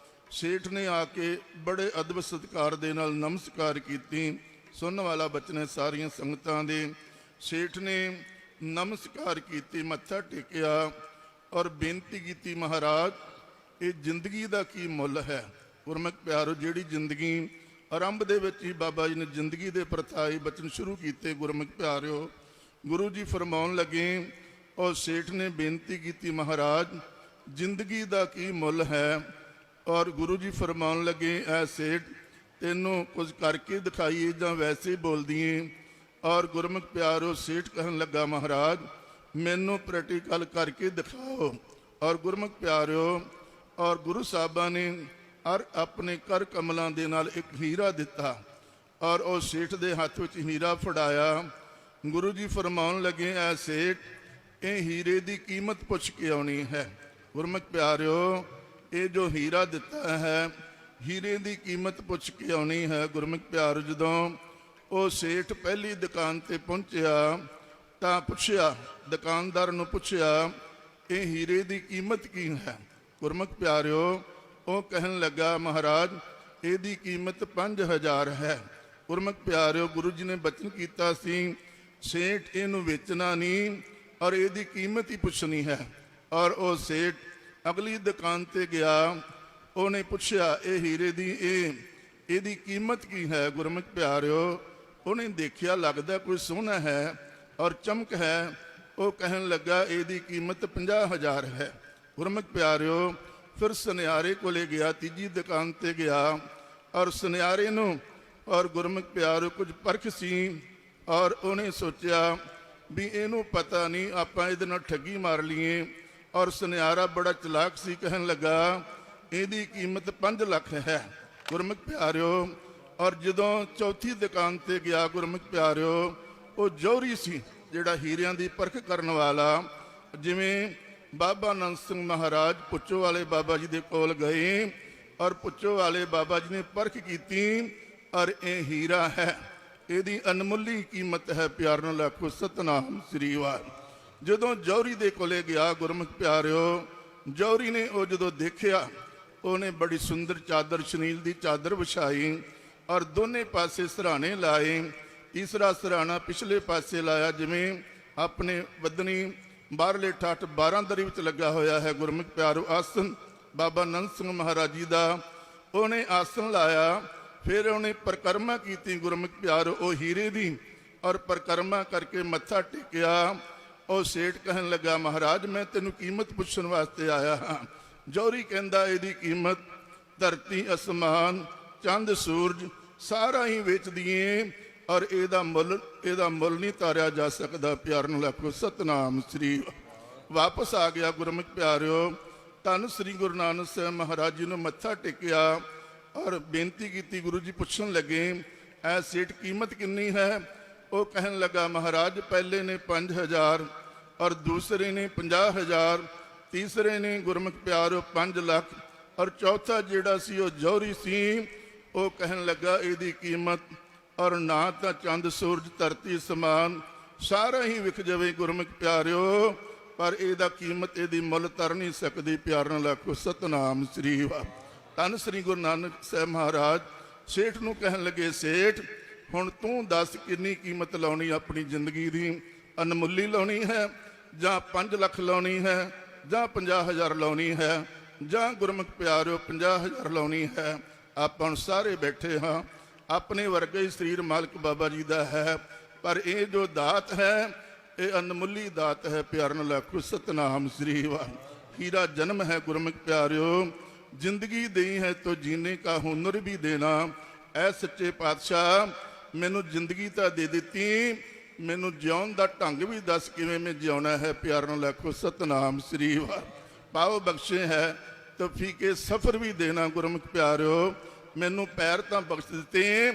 ਸੇਠ ਨੇ ਆ ਕੇ ਬੜੇ ਅਦਬ ਸਤਿਕਾਰ ਦੇ ਨਾਲ ਨਮਸਕਾਰ ਕੀਤੀ। ਸੁਣਨ ਵਾਲਾ ਬਚਨ ਹੈ ਸਾਰੀਆਂ ਸੰਗਤਾਂ ਦੇ। ਸੇਠ ਨੇ ਨਮਸਕਾਰ ਕੀਤੀ, ਮੱਥਾ ਟੇਕਿਆ ਔਰ ਬੇਨਤੀ ਕੀਤੀ, ਮਹਾਰਾਜ ਇਹ ਜ਼ਿੰਦਗੀ ਦਾ ਕੀ ਮੁੱਲ ਹੈ। ਗੁਰਮੁਖ ਪਿਆਰੋ, ਜਿਹੜੀ ਜ਼ਿੰਦਗੀ ਆਰੰਭ ਦੇ ਵਿੱਚ ਹੀ ਬਾਬਾ ਜੀ ਨੇ ਜ਼ਿੰਦਗੀ ਦੇ ਪ੍ਰਥਾਈ ਬਚਨ ਸ਼ੁਰੂ ਕੀਤੇ। ਗੁਰਮੁਖ ਪਿਆਰਿਓ, ਗੁਰੂ ਜੀ ਫਰਮਾਉਣ ਲੱਗੇ, ਔਰ ਸੇਠ ਨੇ ਬੇਨਤੀ ਕੀਤੀ, ਮਹਾਰਾਜ ਜ਼ਿੰਦਗੀ ਦਾ ਕੀ ਮੁੱਲ ਹੈ। ਔਰ ਗੁਰੂ ਜੀ ਫਰਮਾਉਣ ਲੱਗੇ, ਐ ਸੇਠ ਤੈਨੂੰ ਕੁਝ ਕਰਕੇ ਦਿਖਾਈਏ ਜਾਂ ਵੈਸੇ ਹੀ ਬੋਲਦੀ ਏ। ਔਰ ਗੁਰਮੁਖ ਪਿਆਰੋ, ਸੇਠ ਕਹਿਣ ਲੱਗਾ, ਮਹਾਰਾਜ ਮੈਨੂੰ ਪ੍ਰੈਕਟੀਕਲ ਕਰਕੇ ਦਿਖਾਓ। ਔਰ ਗੁਰਮੁਖ ਪਿਆਰਿਓ, ਔਰ ਗੁਰੂ ਸਾਹਿਬਾਂ ਨੇ ਔਰ ਆਪਣੇ ਕਰ ਕਮਲਾਂ ਦੇ ਨਾਲ ਇੱਕ ਹੀਰਾ ਦਿੱਤਾ ਔਰ ਉਹ ਸੇਠ ਦੇ ਹੱਥ ਵਿੱਚ ਹੀਰਾ ਫੜਾਇਆ। ਗੁਰੂ ਜੀ ਫਰਮਾਉਣ ਲੱਗੇ, ਐ ਸੇਠ ਇਹ ਹੀਰੇ ਦੀ ਕੀਮਤ ਪੁੱਛ ਕੇ ਆਉਣੀ ਹੈ। ਗੁਰਮੁਖ ਪਿਆਰਿਓ, ਇਹ ਜੋ ਹੀਰਾ ਦਿੱਤਾ ਹੈ ਹੀਰੇ ਦੀ ਕੀਮਤ ਪੁੱਛ ਕੇ ਆਉਣੀ ਹੈ। ਗੁਰਮੁਖ ਪਿਆਰਿਓ, ਜਦੋਂ ਉਹ ਸੇਠ ਪਹਿਲੀ ਦੁਕਾਨ ਤੇ ਪਹੁੰਚਿਆ ਤਾਂ ਪੁੱਛਿਆ, ਦੁਕਾਨਦਾਰ ਨੂੰ ਪੁੱਛਿਆ, ਇਹ ਹੀਰੇ ਦੀ ਕੀਮਤ ਕੀ ਹੈ। ਗੁਰਮੁਖ ਪਿਆਰਿਓ, ਉਹ ਕਹਿਣ ਲੱਗਾ, ਮਹਾਰਾਜ ਇਹਦੀ ਕੀਮਤ 5000 ਹੈ। ਗੁਰਮੁਖ ਪਿਆਰਿਓ, ਗੁਰੂ ਜੀ ਨੇ ਬਚਨ ਕੀਤਾ ਸੀ, ਸੇਠ ਇਹਨੂੰ ਵੇਚਣਾ ਨਹੀਂ ਔਰ ਇਹਦੀ ਕੀਮਤ ਹੀ ਪੁੱਛਣੀ ਹੈ। ਔਰ ਉਹ ਸੇਠ ਅਗਲੀ ਦੁਕਾਨ ਤੇ ਗਿਆ, ਉਹਨੇ ਪੁੱਛਿਆ, ਇਹ ਹੀਰੇ ਦੀ ਇਹਦੀ ਕੀਮਤ ਕੀ ਹੈ। ਗੁਰਮੁਖ ਪਿਆਰਿਓ, ਉਹਨੇ ਦੇਖਿਆ, ਲੱਗਦਾ ਕੋਈ ਸੋਹਣਾ ਹੈ ਔਰ ਚਮਕ ਹੈ। ਉਹ ਕਹਿਣ ਲੱਗਾ, ਇਹਦੀ ਕੀਮਤ 50000 ਹੈ। ਗੁਰਮੁਖ ਪਿਆਰਿਓ, ਫਿਰ ਸੁਨਿਆਰੇ ਕੋਲੇ ਗਿਆ, ਤੀਜੀ ਦੁਕਾਨ ਤੇ ਗਿਆ ਔਰ ਸੁਨਿਆਰੇ ਨੂੰ ਔਰ ਗੁਰਮੁਖ ਪਿਆਰਿਓ ਕੁਝ ਪਰਖ ਸੀ ਔਰ ਉਹਨੇ ਸੋਚਿਆ ਵੀ ਇਹਨੂੰ ਪਤਾ ਨਹੀਂ, ਆਪਾਂ ਇਹਦੇ ਨਾਲ ਠੱਗੀ ਮਾਰ ਲਈਏ। ਔਰ ਸੁਨਿਆਰਾ ਬੜਾ ਚਲਾਕ ਸੀ, ਕਹਿਣ ਲੱਗਾ ਇਹਦੀ ਕੀਮਤ 5 ਲੱਖ ਹੈ। ਗੁਰਮੁਖ ਪਿਆਰਿਓ, ਔਰ ਜਦੋਂ ਚੌਥੀ ਦੁਕਾਨ ਤੇ ਗਿਆ, ਗੁਰਮੁਖ ਪਿਆਰਿਓ, ਉਹ ਜੌਹਰੀ ਸੀ ਜਿਹੜਾ ਹੀਰਿਆਂ ਦੀ ਪਰਖ ਕਰਨ ਵਾਲਾ। ਜਿਵੇਂ ਬਾਬਾ ਆਨੰਦ ਸਿੰਘ ਮਹਾਰਾਜ ਪੁੱਚੋ ਵਾਲੇ ਬਾਬਾ ਜੀ ਦੇ ਕੋਲ ਗਏ ਔਰ ਪੁੱਚੋ ਵਾਲੇ ਬਾਬਾ ਜੀ ਨੇ ਪਰਖ ਕੀਤੀ ਔਰ ਇਹ ਹੀਰਾ ਹੈ, ਇਹਦੀ ਅਨਮੁੱਲੀ ਕੀਮਤ ਹੈ। ਪਿਆਰ ਨਾਲ ਆਖੋ ਸਤਨਾਮ ਸ੍ਰੀ ਵਾਹਿਗੁਰੂ। ਜਦੋਂ ਜੌਹਰੀ ਦੇ ਕੋਲੇ ਗਿਆ, ਗੁਰਮੁਖ ਪਿਆਰਿਓ, ਜੌਹਰੀ ਨੇ ਉਹ ਜਦੋਂ ਦੇਖਿਆ, ਉਹਨੇ ਬੜੀ ਸੁੰਦਰ ਚਾਦਰ, ਸ਼ਨੀਲ ਦੀ ਚਾਦਰ ਵਿਛਾਈ ਔਰ ਦੋਨੇ ਪਾਸੇ ਸਿਰਹਾਣੇ ਲਾਏ। ਤੀਸਰਾ ਸਿਰਹਾਣਾ ਪਿਛਲੇ ਪਾਸੇ ਲਾਇਆ, ਜਿਵੇਂ ਆਪਣੇ ਵਧਣੀ ਬਾਹਰਲੇ ਠੱਠ 12 ਦਰੀ ਵਿੱਚ ਲੱਗਾ ਹੋਇਆ ਹੈ। ਗੁਰਮੁਖ ਪਿਆਰਿਓ, ਆਸਨ ਬਾਬਾ ਆਨੰਦ ਸਿੰਘ ਮਹਾਰਾਜ ਜੀ ਦਾ ਉਹਨੇ ਆਸਨ ਲਾਇਆ। ਫਿਰ ਉਹਨੇ ਪਰਿਕਰਮਾ ਕੀਤੀ ਗੁਰਮੁਖ ਪਿਆਰਿਓ ਉਹ ਹੀਰੇ ਦੀ, ਔਰ ਪਰਿਕਰਮਾ ਕਰਕੇ ਮੱਥਾ ਟੇਕਿਆ। ਉਹ ਸੇਠ ਕਹਿਣ ਲੱਗਾ, ਮਹਾਰਾਜ ਮੈਂ ਤੈਨੂੰ ਕੀਮਤ ਪੁੱਛਣ ਵਾਸਤੇ ਆਇਆ ਹਾਂ। ਜੌਹਰੀ ਕਹਿੰਦਾ, ਇਹਦੀ ਕੀਮਤ ਧਰਤੀ ਅਸਮਾਨ ਚੰਦ ਸੂਰਜ ਸਾਰਾ ਹੀ ਵੇਚ ਦਈਏ ਔਰ ਇਹਦਾ ਮੁੱਲ ਨਹੀਂ ਤਾਰਿਆ ਜਾ ਸਕਦਾ। ਪਿਆਰ ਨਾਲ ਆਖੋ ਸਤਨਾਮ ਸ੍ਰੀ। ਵਾਪਸ ਆ ਗਿਆ ਗੁਰਮੁਖ ਪਿਆਰਿਓ, ਧੰਨ ਸ੍ਰੀ ਗੁਰੂ ਨਾਨਕ ਸਾਹਿਬ ਮਹਾਰਾਜ ਜੀ ਨੂੰ ਮੱਥਾ ਟੇਕਿਆ ਔਰ ਬੇਨਤੀ ਕੀਤੀ। ਗੁਰੂ ਜੀ ਪੁੱਛਣ ਲੱਗੇ, ਐ ਸੇਠ ਕੀਮਤ ਕਿੰਨੀ ਹੈ। ਉਹ ਕਹਿਣ ਲੱਗਾ, ਮਹਾਰਾਜ ਪਹਿਲੇ ਨੇ 5000 ਔਰ ਦੂਸਰੇ ਨੇ 50000, ਤੀਸਰੇ ਨੇ ਗੁਰਮੁਖ ਪਿਆਰਿਓ 5 ਲੱਖ ਔਰ ਚੌਥਾ ਜਿਹੜਾ ਸੀ ਉਹ ਜੌਹਰੀ ਸੀ। ਉਹ ਕਹਿਣ ਲੱਗਾ, ਇਹਦੀ ਕੀਮਤ ਔਰ ਨਾ ਤਾਂ ਚੰਦ ਸੂਰਜ ਧਰਤੀ ਸਮਾਨ ਸਾਰਾ ਹੀ ਵਿਕ ਜਾਵੇ ਗੁਰਮੁਖ ਪਿਆਰਿਓ, ਪਰ ਇਹਦਾ ਕੀਮਤ ਇਹਦੀ ਮੁੱਲ ਤਰ ਨਹੀਂ ਸਕਦੀ। ਪਿਆਰ ਨਾਲ ਆਖੋ ਸਤਨਾਮ ਸ੍ਰੀ ਵਾਹਿਗੁਰੂ। ਧੰਨ ਸ੍ਰੀ ਗੁਰੂ ਨਾਨਕ ਸਾਹਿਬ ਮਹਾਰਾਜ ਸੇਠ ਨੂੰ ਕਹਿਣ ਲੱਗੇ, ਸੇਠ ਹੁਣ ਤੂੰ ਦੱਸ ਕਿੰਨੀ ਕੀਮਤ ਲਾਉਣੀ ਆਪਣੀ ਜ਼ਿੰਦਗੀ ਦੀ, ਅਨਮੁੱਲੀ ਲਾਉਣੀ ਹੈ ਜਾਂ 5 ਲੱਖ ਲਾਉਣੀ ਹੈ ਜਾਂ 50000 ਲਾਉਣੀ ਹੈ ਜਾਂ ਗੁਰਮੁਖ ਪਿਆਰਿਓ 50000 ਲਾਉਣੀ ਹੈ। ਆਪਾਂ ਹੁਣ ਸਾਰੇ ਬੈਠੇ ਹਾਂ, ਆਪਣੇ ਵਰਗੇ ਹੀ ਸਰੀਰ ਮਾਲਕ ਬਾਬਾ ਜੀ ਦਾ ਹੈ, ਪਰ ਇਹ ਜੋ ਦਾਤ ਹੈ ਇਹ ਅਨਮੁੱਲੀ ਦਾਤ ਹੈ। ਪਿਆਰ ਨਾਲ ਆਖੋ ਸਤਨਾਮ ਸ੍ਰੀ ਵਾਹਿਗੁਰੂ। ਹੀਰਾ ਜਨਮ ਹੈ ਗੁਰਮੁਖ ਪਿਆਰਿਓ, ਜ਼ਿੰਦਗੀ ਦੇਈ ਹੈ ਤੋ ਜੀਨੇ ਕਾ ਹੁਨਰ ਵੀ ਦੇਣਾ। ਐ ਸੱਚੇ ਪਾਤਸ਼ਾਹ ਮੈਨੂੰ ਜ਼ਿੰਦਗੀ ਤਾਂ ਦੇ ਦਿੱਤੀ, ਮੈਨੂੰ ਜਿਉਣ ਦਾ ਢੰਗ ਵੀ ਦੱਸ ਕਿਵੇਂ ਮੈਂ ਜਿਉਣਾ ਹੈ। ਪਿਆਰ ਨਾਲ ਆਖੋ ਸਤਨਾਮ ਸ੍ਰੀ ਵਾਹਿਗੁਰੂ। ਪਾਓ ਬਖਸ਼ੇ ਹੈ ਤੌਫੀਕੇ ਸਫਰ ਵੀ ਦੇਣਾ। ਗੁਰਮੁਖ ਪਿਆਰਿਓ ਮੈਨੂੰ ਪੈਰ ਤਾਂ ਬਖਸ਼ ਦਿੱਤੇ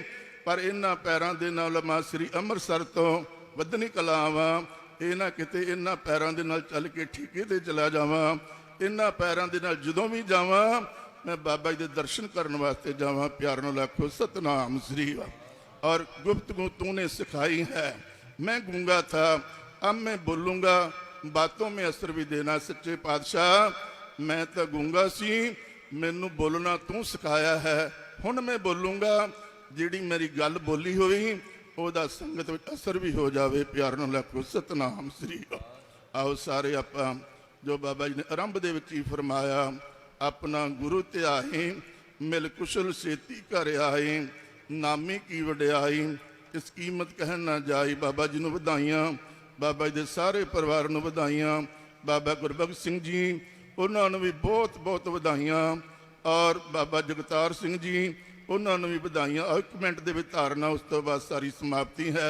ਪਰ ਇਹਨਾਂ ਪੈਰਾਂ ਦੇ ਨਾਲ ਮੈਂ ਸ੍ਰੀ ਅੰਮ੍ਰਿਤਸਰ ਤੋਂ ਵਧਨੀ ਕਲਾਵਾਂ, ਇਹ ਨਾ ਕਿਤੇ ਇਹਨਾਂ ਪੈਰਾਂ ਦੇ ਨਾਲ ਚੱਲ ਕੇ ਠੀਕੇ ਤੇ ਚਲਾ ਜਾਵਾਂ। ਇਹਨਾਂ ਪੈਰਾਂ ਦੇ ਨਾਲ ਜਦੋਂ ਵੀ ਜਾਵਾਂ मैं बाबा जी के दर्शन करने वास्ते जावा। प्यार न लाखो सतनाम श्री वाह। और गुफ्तगू तूने सिखाई है, मैं गूंगा था अब मैं बोलूँगा, बातों में असर भी देना। सच्चे पातशाह मैं तो गूंगा सी, मैनू बोलना तू सिखाया है, हुण मैं बोलूँगा। जिहड़ी मेरी गल बोली हुई ਉਹਦਾ संगत में असर भी हो जाए। प्यार न लाखो सतनाम श्री वाह। आओ सारे आपां जो बाबा जी ने आरंभ दे विच ही फरमाया, अपना गुरु त्याहे मिल कुशल सेती घर आए, नामी की वड्याई इस कीमत कहन ना जाई। बाबा जी नूं वधाइयां, बाबा जी दे सारे परिवार नूं वधाइयां। बाबा गुरबख्श सिंह जी उन्हां नूं भी बहुत बहुत वधाइयां, और बाबा जगतार सिंह जी उन्हां नूं भी वधाइयां। एक मिनट दे विच धारना, उस तो बाद सारी समाप्ति है।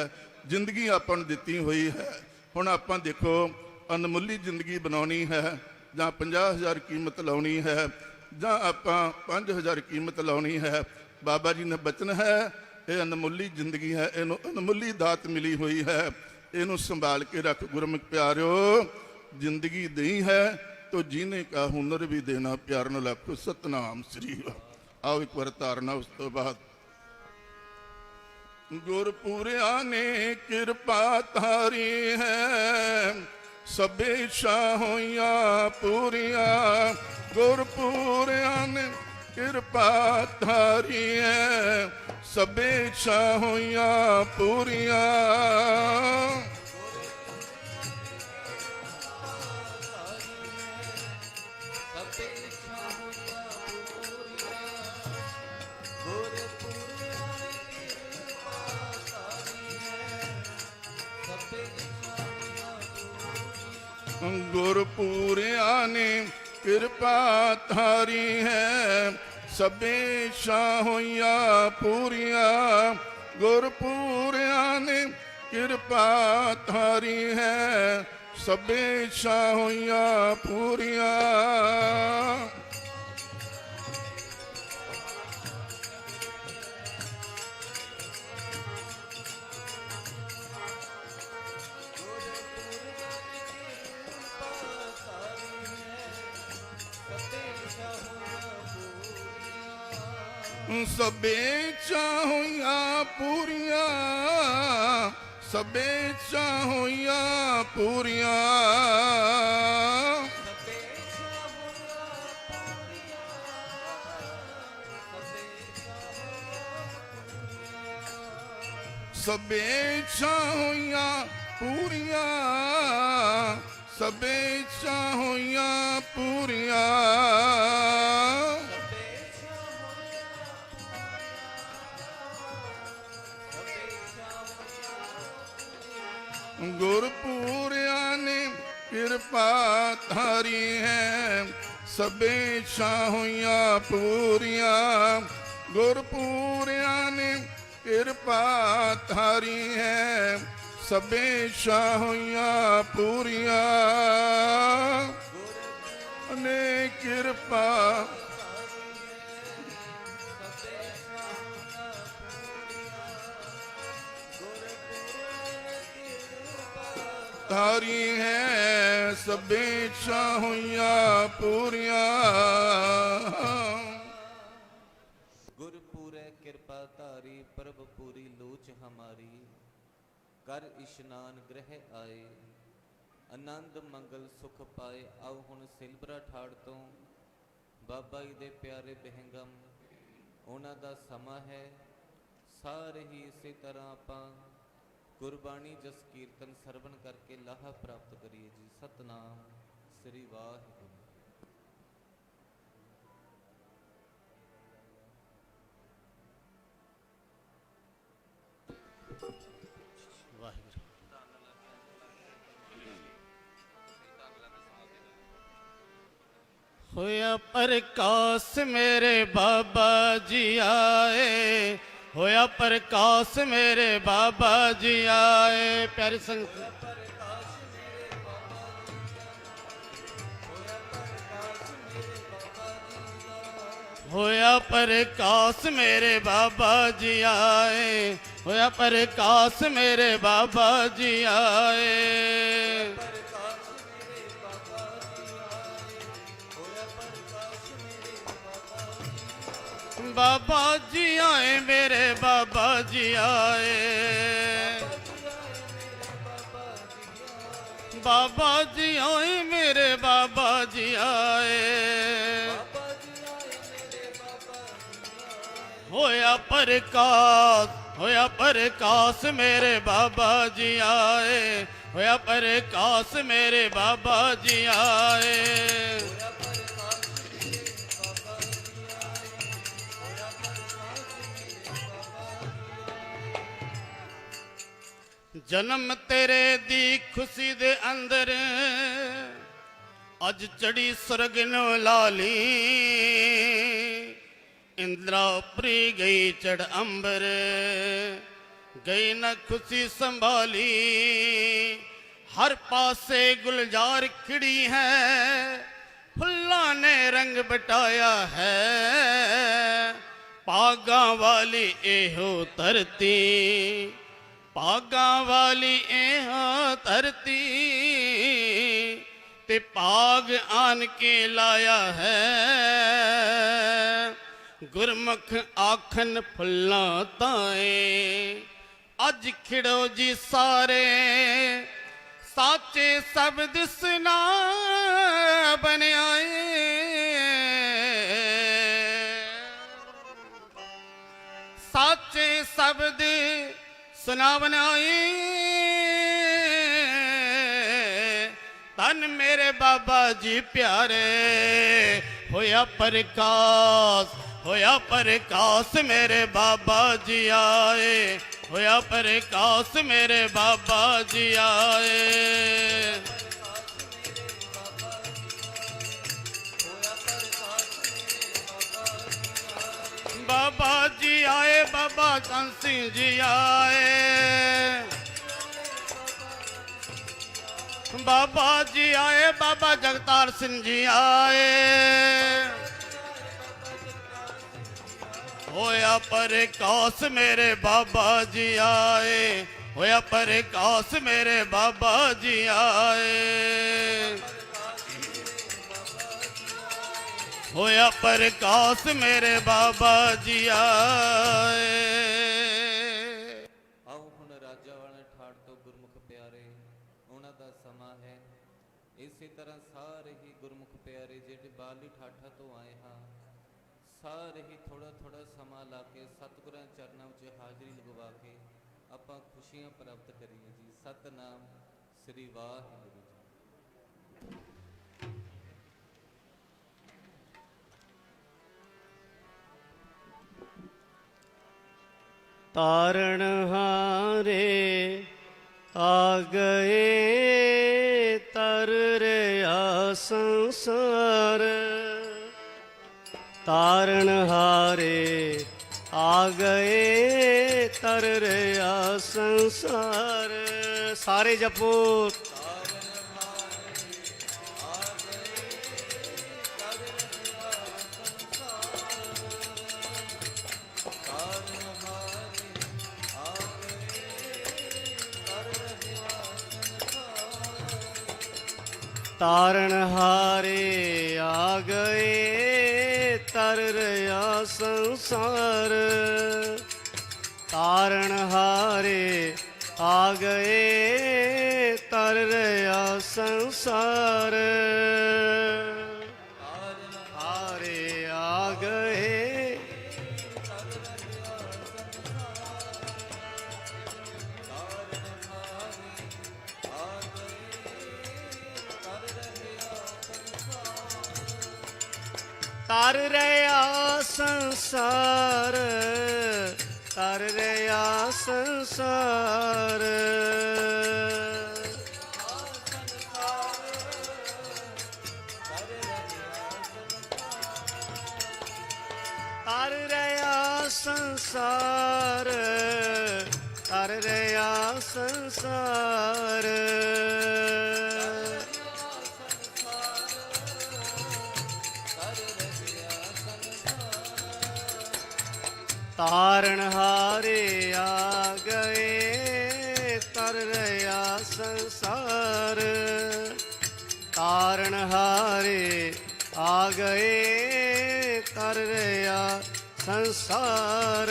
जिंदगी आपां नूं दित्ती हुई है, हुण आपां देखो अनमुल्ली जिंदगी बनाउणी है, जां 50,000 कीमत लाउणी है, जां आपां 5,000 कीमत लाउणी है। बाबा जी ने बचन है, ये अनमुल्ली जिंदगी है, इनू अनमुल्ली दात मिली हुई है, इनू संभाल के रख। गुरमुख प्यारो जिंदगी दी है तो जीने का हुनर भी देना। प्यार न लाखो सतनाम श्री वाह। आओ एक बार तारना, उस तो बाद गुरपुरिया ने कृपा तारी है, सबे शाहोइया पूरिया। गुरपुरिया ने कृपा थारी है, सबे शाहोइया पूरिया। गुरपुरिया ने कृपा थारी है, सबे शाहोइया पूरिया। गुरपुरिया ने कृपा थारी है, सबे शाहोइया पूरिया। सबे चाहोइया पूरिया, सबे चाहोइया पूरिया। सबे चाहोइया पूरिया, सबे चाहोइया पूरिया। गुरपुरिया ने कृपा थारी है, सबे शाहोइया पूरिया। गुरपुरिया ने कृपा थारी है, सबे शाहोइया पूरिया। ने कृपा तारी है, सबे शाहोइया पूरिया। गुरपुरे कृपा तारी, प्रभ पूरी लोच हमारी। कर इशनान ग्रह आए, आनंद मंगल सुख पाए। आओ हुण सिलबरा ठाड़ तो बाबा जी दे प्यारे बहंगम उन्हां दा समा है। सारे ही इसे तरह आपां गुरबाणी जस कीर्तन सरवण करके लाहा प्राप्त करिए जी। सतनाम श्री वाहिगुरू। होया प्रकाश मेरे बाबा जी आए, होया प्रकाश मेरे बाबा जी आए। प्यारे संगत होया प्रकाश मेरे बाबा जी आए, होया प्रकाश मेरे बाबा जी आए। बाबा जी आए मेरे बाबा जी आए, बाबा जी आए मेरे बाबा जी आए। होया प्रकाश, होया प्रकाश मेरे बाबा जी आए, होया प्रकाश मेरे बाबा जी आए। जन्म तेरे दी खुशी दे अंदर अज चढ़ी सुरग नो लाली, इंद्रापुरी गई चढ़ अंबर, गई न खुशी संभाली। हर पासे गुलजार खिड़ी है, फुल्ला ने रंग बटाया है। पागा वाली एहो धरती, पागा वाली एहो धरती, ते पाग आन के लाया है। गुरमुख आखन फुल्ला ताए, अज खिड़ो जी सारे, साचे शब्द सुना बन आए। साचे शब्द सुना बनाई, तन मेरे बाबा जी प्यारे। होया प्रकाश, होया प्रकाश मेरे बाबा जी आए, होया प्रकाश मेरे बाबा जी आए। बाबा जी आए, बाबा चंद सिंह जी आए, बाबा जी आए, बाबा जगतार सिंह जी आए। होया प्रकाश मेरे बाबा जी आए, होया प्रकाश मेरे बाबा जी आए। होया प्रकाश मेरे बाबा जी आए। ਆਓ ਹੁਣ ਰਾਜਾ ਵਾਲੇ ਠਾੜ ਤੋਂ ਗੁਰਮੁਖ ਪਿਆਰੇ ਉਹਨਾਂ ਦਾ ਸਮਾਂ ਹੈ। ਇਸੇ ਤਰ੍ਹਾਂ ਸਾਰੇ ਹੀ ਗੁਰਮੁਖ ਪਿਆਰੇ ਜਿਹੜੇ ਬਾਲੀ ਠਾਠਾ ਤੋਂ ਆਏ ਹਾਂ, ਸਾਰੇ ਹੀ ਥੋੜਾ ਥੋੜਾ ਸਮਾਂ ਲਾ ਕੇ ਸਤਿਗੁਰਾਂ ਚਰਨਾਂ ਵਿੱਚ ਹਾਜ਼ਰੀ ਲਗਵਾ ਕੇ ਆਪਾਂ ਖੁਸ਼ੀਆਂ ਪ੍ਰਾਪਤ ਕਰੀਏ ਜੀ। ਸਤਨਾਮ ਸ੍ਰੀ ਵਾਹਿਗੁਰੂ ਜੀ। तारण हारे आ गए तर रया संसार, तारण हारे आ गए तर रया संसार। सारे जपो तारण हारे आ गए तर रया संसार, तारण हारे आ गए तर रया संसार। हारे आ गए तर रया संसार, तर रया संसार। तर रया संसार, तर रया संसार। ਤਾਰਨ ਹਾਰੇ ਆ ਗਏ ਤਰ ਰਿਹਾ ਸੰਸਾਰ। ਤਾਰਨ ਹਾਰੇ ਆ ਗਏ ਤਰ ਰਿਹਾ ਸੰਸਾਰ।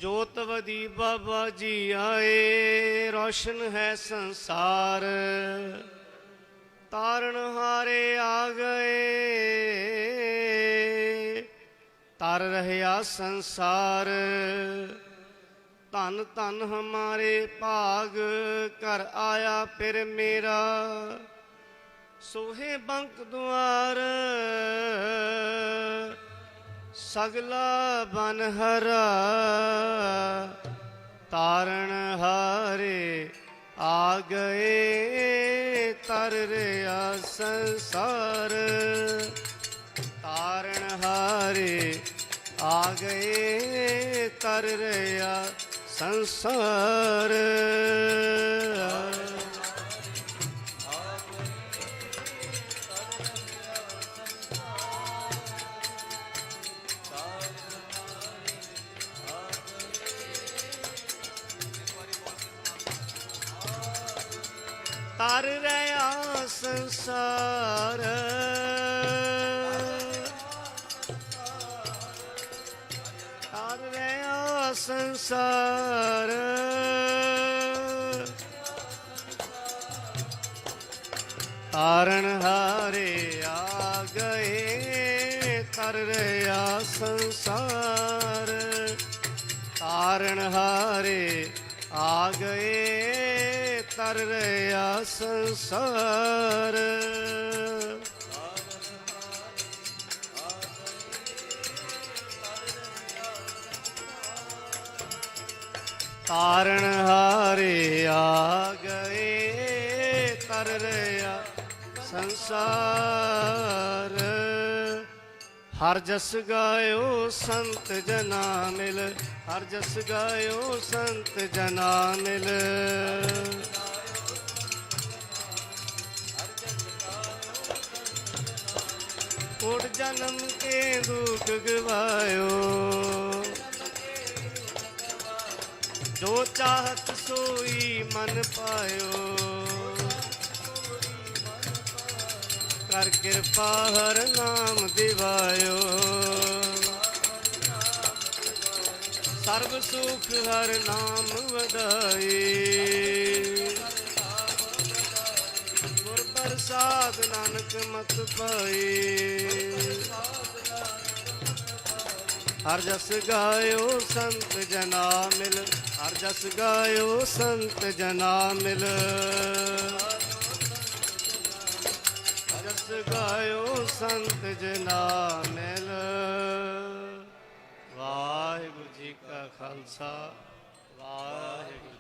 ਜੋਤਵਦੀ ਬਾਬਾ ਜੀ ਆਏ ਰੋਸ਼ਨ ਹੈ ਸੰਸਾਰ। ਤਾਰਨ ਹਾਰੇ ਆ ਗਏ ਤਰ ਰਹਿਆ ਸੰਸਾਰ। ਧੰਨ ਧੰਨ ਹਮਾਰੇ ਭਾਗ ਘਰ ਆਇਆ ਫਿਰ ਮੇਰਾ। ਸੋਹੇ ਬੰਕ ਦੁਆਰ ਸਗਲਾ ਬਨ ਹਰਾ। ਤਾਰਨ ਹਾਰੇ ਆ ਗਏ ਤਰ ਰਿਹਾ ਸੰਸਾਰ। ਤਾਰਨ ਹਾਰੇ ਆ ਗਏ ਤਰ ਰਿਹਾ ਸੰਸਾਰ। ਤਰ ਰਿਹਾ ਸੰਸਾਰ। ਤਰ ਰਿਹਾ ਸੰਸਾਰ। ਤਾਰਨ ਹਾਰੇ ਆ ਗਏ ਤਰ ਰਿਹਾ ਸੰਸਾਰ। ਤਾਰਨ ਹਾਰੇ ਆ ਗਏ ਤਰ ਰਿਹਾ ਸੰਸਾਰ। ਤਾਰਨ ਹਾਰੇ ਆ ਗਏ ਤਰ ਰਿਹਾ ਸੰਸਾਰ। ਹਰ ਜਸ ਗਾਇਓ ਸੰਤ ਜਨਾ ਮਿਲ। ਹਰ ਜਸ ਗਾਇਓ ਸੰਤ ਜਨਾ ਮਿਲ। ਕੋਟ ਜਨਮ ਕੇ ਦੁਖ ਗਵਾਇਓ। ਜੋ ਚਾਹਤ ਸੋਈ ਮਨ ਪਾਇਓ। ਕਰ ਕਿਰਪਾ ਹਰ ਨਾਮ ਦਿਵਾਇਓ। ਸਰਬ ਸੁਖ ਹਰ ਨਾਮ ਵਧਾਈ। ਗੁਰ ਪ੍ਰਸਾਦ ਨਾਨਕ ਮਤ ਪਾਈ। ਹਰ ਜਸ ਗਾਇਓ ਸੰਤ ਜਨਾ ਮਿਲ। ਹਰ ਜਸ ਗਾਇਓ ਸੰਤ ਜਨਾ ਮਿਲ। ਜਸ ਗਾਇਓ ਸੰਤ ਜਨਾ ਮਿਲ। ਵਾਹਿਗੁਰੂ ਜੀ ਕਾ ਖਾਲਸਾ ਵਾਹਿਗੁਰੂ